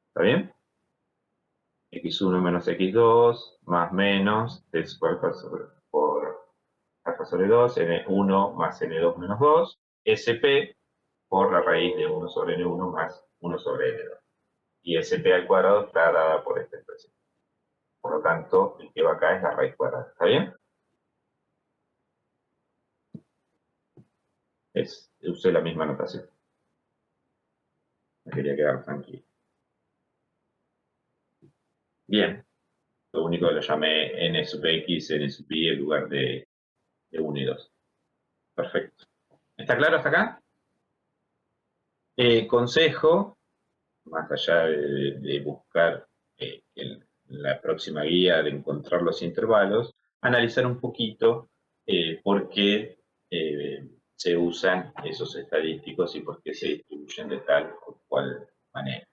¿Está bien? x1 menos x2 más menos es por alfa sobre 2, n1 más n2 menos 2, sp por la raíz de 1 sobre n1 más 1 sobre n2. Y sp al cuadrado está dada por esta expresión. Por lo tanto, el que va acá es la raíz cuadrada. ¿Está bien? Usé la misma notación. Me quería quedar tranquilo. Bien. Lo único que lo llamé n sub x, n sub y en lugar de 1 y 2. Perfecto. ¿Está claro hasta acá? Consejo, más allá de buscar la próxima guía de encontrar los intervalos, analizar un poquito por qué se usan esos estadísticos y por qué se distribuyen de tal o cual manera.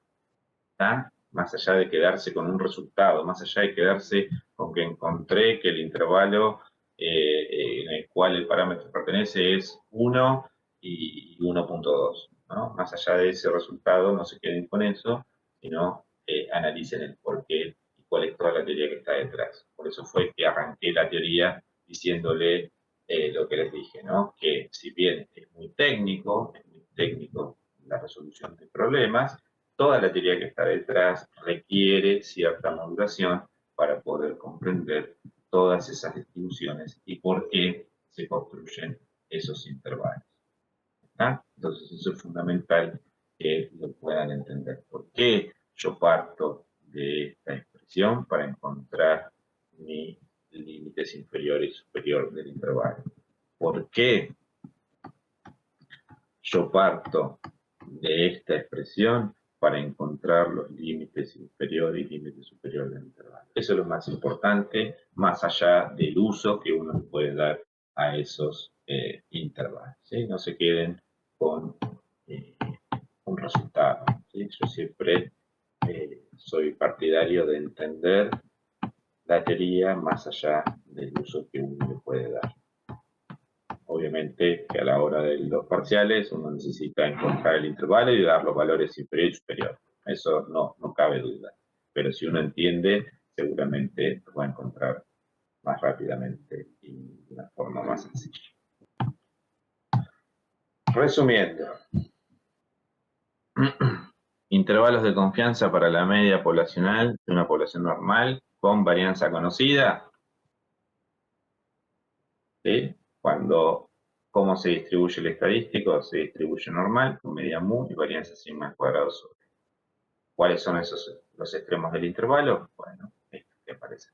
¿Está? Más allá de quedarse con un resultado, más allá de quedarse con que encontré que el intervalo en el cual el parámetro pertenece es 1 y 1.2. ¿No? Más allá de ese resultado, no se queden con eso, sino analicen el porqué y cuál es toda la teoría que está detrás. Por eso fue que arranqué la teoría diciéndole lo que les dije, ¿no? Que si bien es muy técnico la resolución de problemas, toda la teoría que está detrás requiere cierta modulación para poder comprender todas esas distribuciones y por qué se construyen esos intervalos. ¿Está? Entonces eso es fundamental que lo puedan entender. ¿Por qué yo parto de esta expresión para encontrar mis límites inferior y superior del intervalo? ¿Por qué yo parto de esta expresión para encontrar los límites inferior y límites superior del intervalo? Eso es lo más importante, más allá del uso que uno puede dar a esos intervalos. ¿Sí? No se queden con un resultado. ¿Sí? Yo siempre soy partidario de entender la teoría más allá del uso que uno le puede dar. Obviamente que a la hora de los parciales uno necesita encontrar el intervalo y dar los valores inferior y superior. Eso no cabe duda. Pero si uno entiende, seguramente lo va a encontrar más rápidamente y de una forma más sencilla. Resumiendo, intervalos de confianza para la media poblacional de una población normal con varianza conocida. ¿Sí? Cuando, ¿cómo se distribuye el estadístico? Se distribuye normal con media mu y varianza sigma al cuadrado sobre. ¿Cuáles son los extremos del intervalo? Bueno, esto que aparece.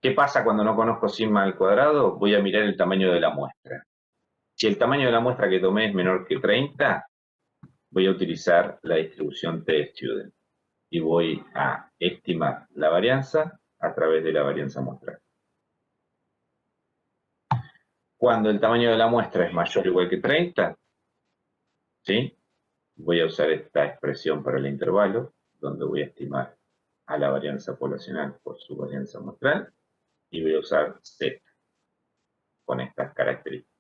¿Qué pasa cuando no conozco sigma al cuadrado? Voy a mirar el tamaño de la muestra. Si el tamaño de la muestra que tomé es menor que 30, voy a utilizar la distribución t-student y voy a estimar la varianza a través de la varianza muestral. Cuando el tamaño de la muestra es mayor o igual que 30, ¿sí? Voy a usar esta expresión para el intervalo, donde voy a estimar a la varianza poblacional por su varianza muestral, y voy a usar Z. con estas características.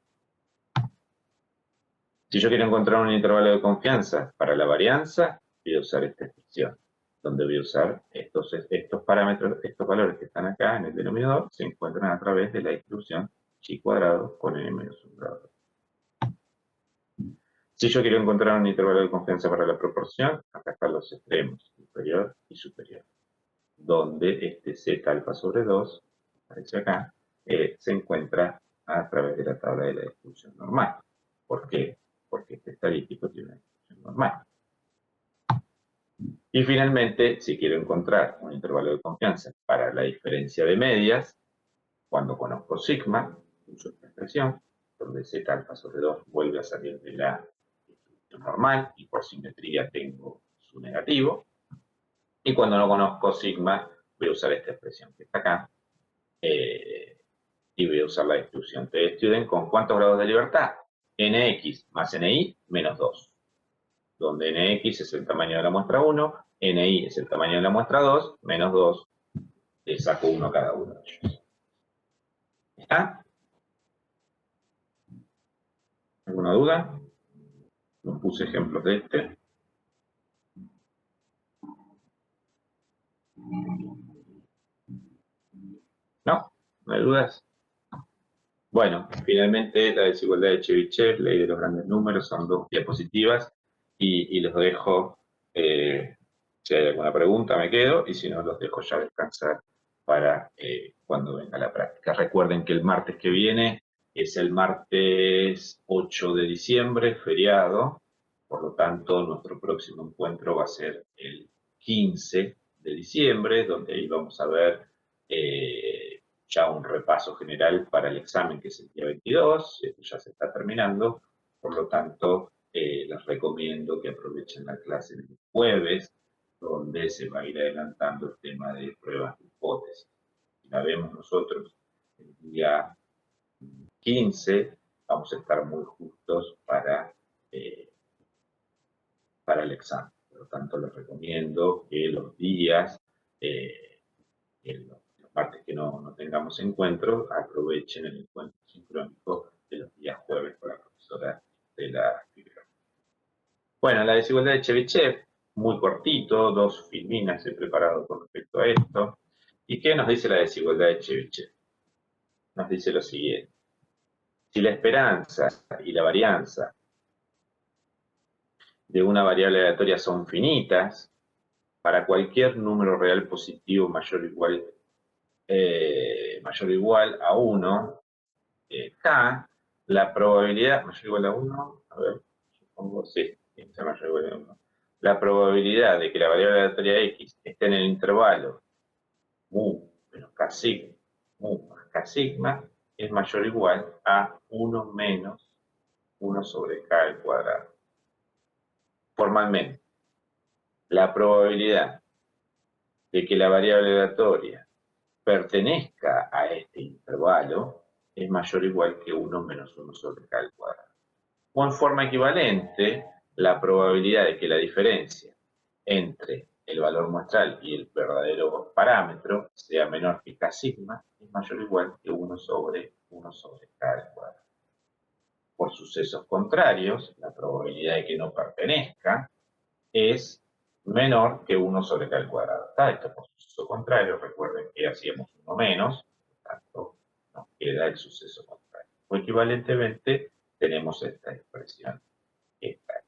Si yo quiero encontrar un intervalo de confianza para la varianza, voy a usar esta expresión, donde voy a usar estos parámetros, estos valores que están acá en el denominador, se encuentran a través de la distribución chi cuadrado con n menos 1 grado. Si yo quiero encontrar un intervalo de confianza para la proporción, acá están los extremos, inferior y superior, donde este z alfa sobre 2, aparece acá, se encuentra a través de la tabla de la distribución normal. ¿Por qué? Porque este estadístico tiene una distribución normal. Y finalmente, si quiero encontrar un intervalo de confianza para la diferencia de medias, cuando conozco sigma, uso esta expresión, donde z alfa sobre 2 vuelve a salir de la distribución normal y por simetría tengo su negativo. Y cuando no conozco sigma, voy a usar esta expresión que está acá, y voy a usar la distribución t-student con ¿cuántos grados de libertad? Nx más Ni menos 2, donde Nx es el tamaño de la muestra 1, Ni es el tamaño de la muestra 2, menos 2, le saco 1 a cada uno de ellos. ¿Está? ¿Alguna duda? No puse ejemplos de este. ¿No? ¿No hay dudas? Bueno, finalmente la desigualdad de Chebyshev, ley de los grandes números, son 2 diapositivas y los dejo, si hay alguna pregunta me quedo y si no los dejo ya descansar para cuando venga la práctica. Recuerden que el martes que viene es el martes 8 de diciembre, feriado, por lo tanto nuestro próximo encuentro va a ser el 15 de diciembre, donde ahí vamos a ver ya un repaso general para el examen, que es el día 22, esto ya se está terminando, por lo tanto, les recomiendo que aprovechen la clase del jueves, donde se va a ir adelantando el tema de pruebas de hipótesis. Si la vemos nosotros el día 15, vamos a estar muy justos para el examen. Por lo tanto, les recomiendo que los días, los martes que no tengamos encuentro, aprovechen el encuentro sincrónico de los días jueves con la profesora de la fibra. Bueno, la desigualdad de Chebyshev, muy cortito, 2 filminas he preparado con respecto a esto. ¿Y qué nos dice la desigualdad de Chebyshev? Nos dice lo siguiente. Si la esperanza y la varianza de una variable aleatoria son finitas, para cualquier número real positivo mayor o igual a 1, K, la probabilidad, mayor o igual a 1, a ver, supongo, sí, mayor o igual a 1. La probabilidad de que la variable aleatoria X esté en el intervalo mu menos K sigma, mu más K sigma, es mayor o igual a 1 menos 1 sobre K al cuadrado. Formalmente, la probabilidad de que la variable aleatoria pertenezca a este intervalo es mayor o igual que 1 menos 1 sobre K al cuadrado. O en forma equivalente, la probabilidad de que la diferencia entre el valor muestral y el verdadero parámetro sea menor que K sigma es mayor o igual que 1 sobre K al cuadrado. Por sucesos contrarios, la probabilidad de que no pertenezca es menor que 1 sobre K al cuadrado. Esto por suceso contrario, recuerden que hacíamos 1 menos, por tanto nos queda el suceso contrario. O equivalentemente tenemos esta expresión que está acá.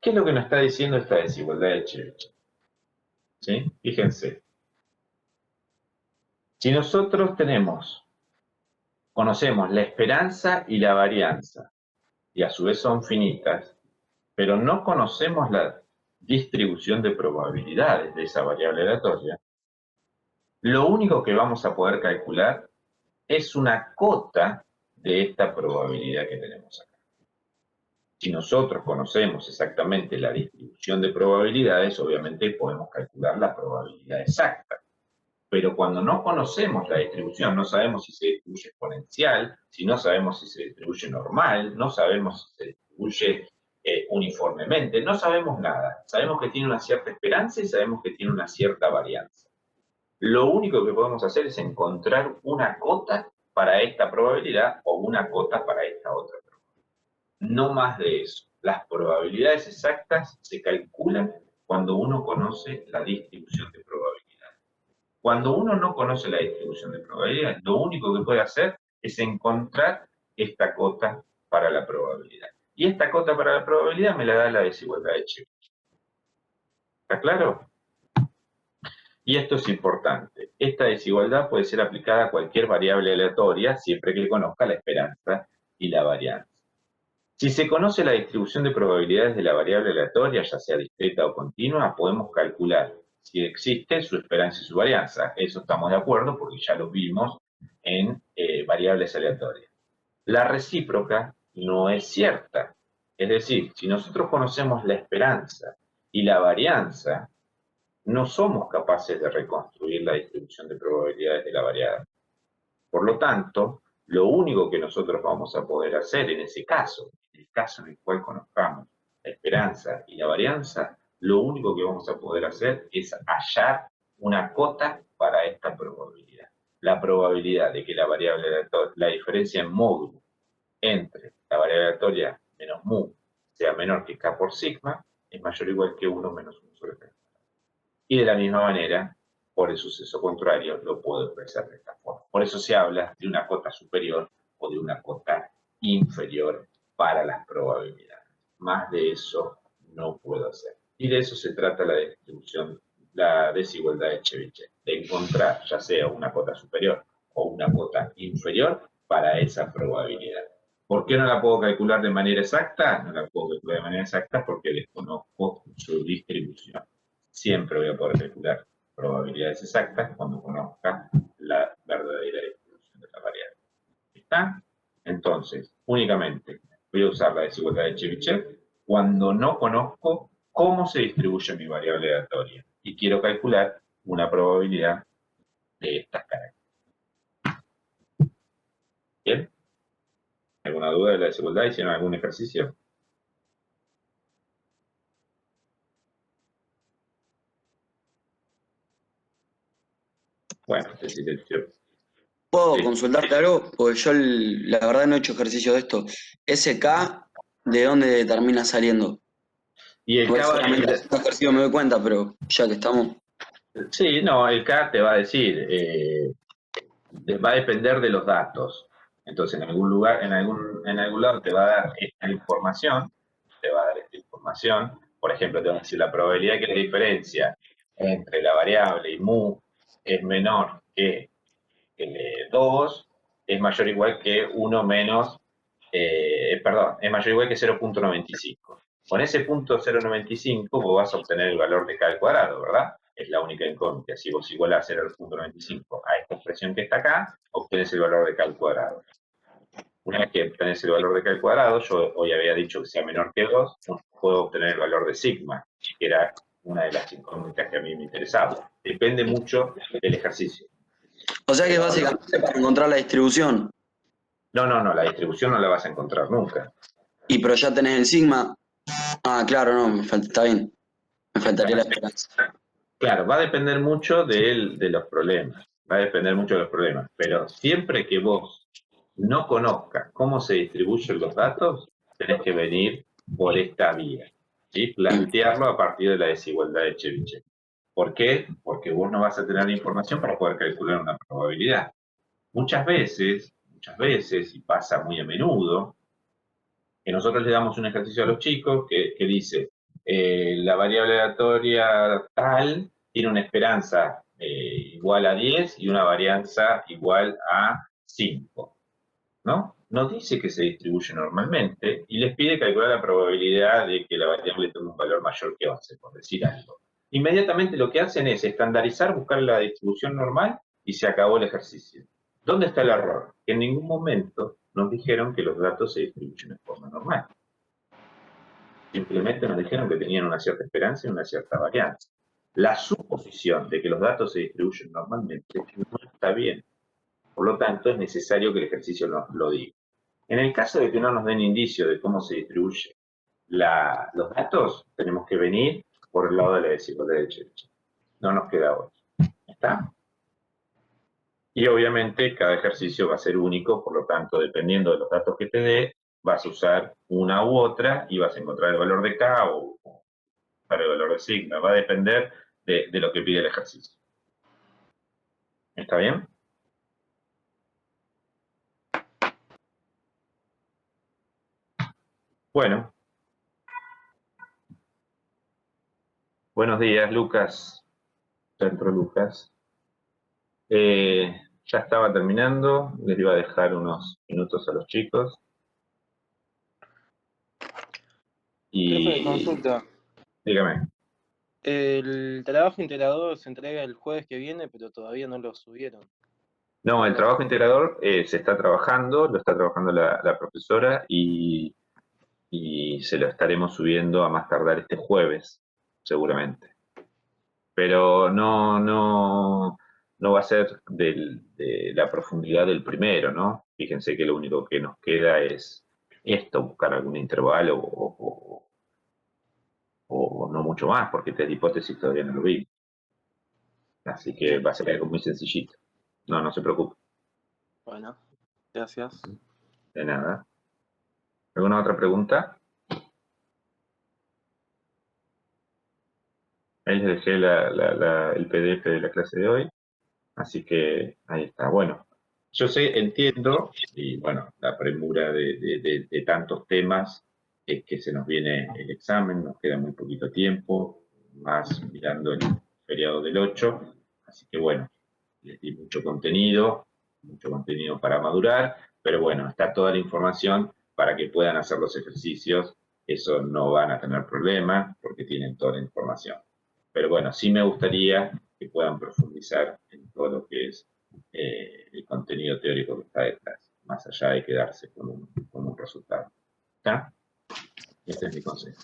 ¿Qué es lo que nos está diciendo esta desigualdad de Chebyshev? ¿Sí? Fíjense. Si nosotros conocemos la esperanza y la varianza, y a su vez son finitas, pero no conocemos la distribución de probabilidades de esa variable aleatoria, lo único que vamos a poder calcular es una cota de esta probabilidad que tenemos acá. Si nosotros conocemos exactamente la distribución de probabilidades, obviamente podemos calcular la probabilidad exacta. Pero cuando no conocemos la distribución, no sabemos si se distribuye exponencial, si no sabemos si se distribuye normal, no sabemos si se distribuye uniformemente, no sabemos nada. Sabemos que tiene una cierta esperanza y sabemos que tiene una cierta varianza. Lo único que podemos hacer es encontrar una cota para esta probabilidad o una cota para esta otra probabilidad. No más de eso. Las probabilidades exactas se calculan cuando uno conoce la distribución de probabilidades. Cuando uno no conoce la distribución de probabilidades, lo único que puede hacer es encontrar esta cota para la probabilidad. Y esta cota para la probabilidad me la da la desigualdad de Chebyshев. ¿Está claro? Y esto es importante. Esta desigualdad puede ser aplicada a cualquier variable aleatoria siempre que conozca la esperanza y la varianza. Si se conoce la distribución de probabilidades de la variable aleatoria, ya sea discreta o continua, podemos calcular si existe su esperanza y su varianza. Eso estamos de acuerdo porque ya lo vimos en variables aleatorias. La recíproca no es cierta. Es decir, si nosotros conocemos la esperanza y la varianza, no somos capaces de reconstruir la distribución de probabilidades de la variable. Por lo tanto, lo único que nosotros vamos a poder hacer en ese caso, en el caso en el cual conozcamos la esperanza y la varianza, lo único que vamos a poder hacer es hallar una cota para esta probabilidad. La probabilidad de que la variable aleatoria, la diferencia en módulo entre la variable aleatoria menos mu sea menor que k por sigma, es mayor o igual que 1 menos 1 sobre k. Y de la misma manera, por el suceso contrario, lo puedo expresar de esta forma. Por eso se habla de una cota superior o de una cota inferior para las probabilidades. Más de eso no puedo hacer. Y de eso se trata la distribución, la desigualdad de Chebyshев, de encontrar ya sea una cota superior o una cota inferior para esa probabilidad. ¿Por qué no la puedo calcular de manera exacta? No la puedo calcular de manera exacta porque desconozco su distribución. Siempre voy a poder calcular probabilidades exactas cuando conozca la verdadera distribución de la variable. ¿Está? Entonces, únicamente voy a usar la desigualdad de Chebyshев cuando no conozco cómo se distribuye mi variable aleatoria y quiero calcular una probabilidad de estas características. ¿Bien? ¿Alguna duda de la desigualdad? ¿Hicieron algún ejercicio? Bueno, este silencio. ¿Puedo Sí. consultarte algo? Porque yo la verdad no he hecho ejercicio de esto. ¿Ese K de dónde termina saliendo? Y el Igual K va a seguramente depender. haciendo ejercicio me doy cuenta, pero ya que estamos. Sí, no, el K te va a decir, va a depender de los datos. Entonces, en algún lugar, en algún lado te va a dar esta información, te va a dar esta información. Por ejemplo, te va a decir la probabilidad que la diferencia entre la variable y mu es menor que 2, es mayor o igual que 1 menos, perdón, es mayor o igual que 0.95. Con ese punto 0.95 vos vas a obtener el valor de k al cuadrado, ¿verdad? Es la única incógnita. Si vos igualás 0.95 a esta expresión que está acá, obtenés el valor de k al cuadrado. Una vez que obtenés el valor de k al cuadrado, yo hoy había dicho que sea menor que 2, puedo obtener el valor de sigma, que era una de las incógnitas que a mí me interesaba. Depende mucho del ejercicio. O sea que básicamente para encontrar la distribución, No, no, no, la distribución no la vas a encontrar nunca. pero ya tenés el sigma. Ah, claro, no, me falta, está bien. Me faltaría la esperanza. Claro, va a depender mucho de los problemas, va a depender mucho de los problemas, pero siempre que vos no conozcas cómo se distribuyen los datos, tenés que venir por esta vía, ¿sí? Plantearlo a partir de la desigualdad de Chebyshев. ¿Por qué? Porque vos no vas a tener la información para poder calcular una probabilidad. Muchas veces, y pasa muy a menudo, que nosotros le damos un ejercicio a los chicos que dice, la variable aleatoria tal tiene una esperanza igual a 10 y una varianza igual a 5, ¿no? Nos dice que se distribuye normalmente y les pide calcular la probabilidad de que la variable tenga un valor mayor que 11, por decir algo. Inmediatamente lo que hacen es estandarizar, buscar la distribución normal y se acabó el ejercicio. ¿Dónde está el error? Que en ningún momento nos dijeron que los datos se distribuyen de forma normal. Simplemente nos dijeron que tenían una cierta esperanza y una cierta varianza. La suposición de que los datos se distribuyen normalmente no está bien. Por lo tanto, es necesario que el ejercicio nos lo diga. En el caso de que no nos den indicio de cómo se distribuyen los datos, tenemos que venir por el lado de la desigualdad de Chebyshев. No nos queda otro. ¿Está? Y obviamente cada ejercicio va a ser único, por lo tanto, dependiendo de los datos que te dé, vas a usar una u otra y vas a encontrar el valor de K o el valor de sigma. Va a depender de lo que pide el ejercicio. ¿Está bien? Bueno. Buenos días, Lucas. Ya entró Lucas. Ya estaba terminando, les iba a dejar unos minutos a los chicos. Profe, Y consulta. dígame. El trabajo integrador se entrega el jueves que viene, pero todavía no lo subieron. No, el ¿Cómo? trabajo integrador se está trabajando, lo está trabajando la profesora y se lo estaremos subiendo a más tardar este jueves, seguramente. Pero no va a ser de la profundidad del primero, ¿no? Fíjense que lo único que nos queda es esto, buscar algún intervalo o no mucho más, porque test de hipótesis todavía no lo vi. Así que va a ser algo muy sencillito. No se preocupe. Bueno, gracias. De nada. ¿Alguna otra pregunta? Ahí les dejé el PDF de la clase de hoy. Así que ahí está. Bueno, yo entiendo, y bueno, la premura de tantos temas es que se nos viene el examen, nos queda muy poquito tiempo, más mirando el feriado del 8. Así que bueno, les di mucho contenido para madurar, pero bueno, está toda la información para que puedan hacer los ejercicios. Eso no van a tener problema porque tienen toda la información. Pero bueno, sí me gustaría que puedan profundizar en todo lo que es el contenido teórico que está detrás, más allá de quedarse con un resultado. ¿Está? Este es mi consejo.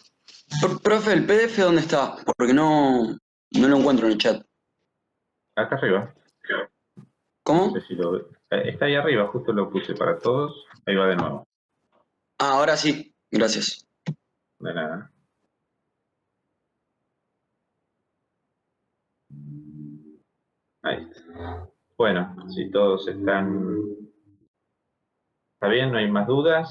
Profe, ¿el PDF dónde está? Porque no lo encuentro en el chat. Acá arriba. No sé ¿Cómo? si lo ve. Está ahí arriba, justo lo puse para todos. Ahí va de nuevo. Ah, ahora sí. Gracias. De nada. Ahí está. Bueno, si todos están... ¿Está bien? ¿No hay más dudas?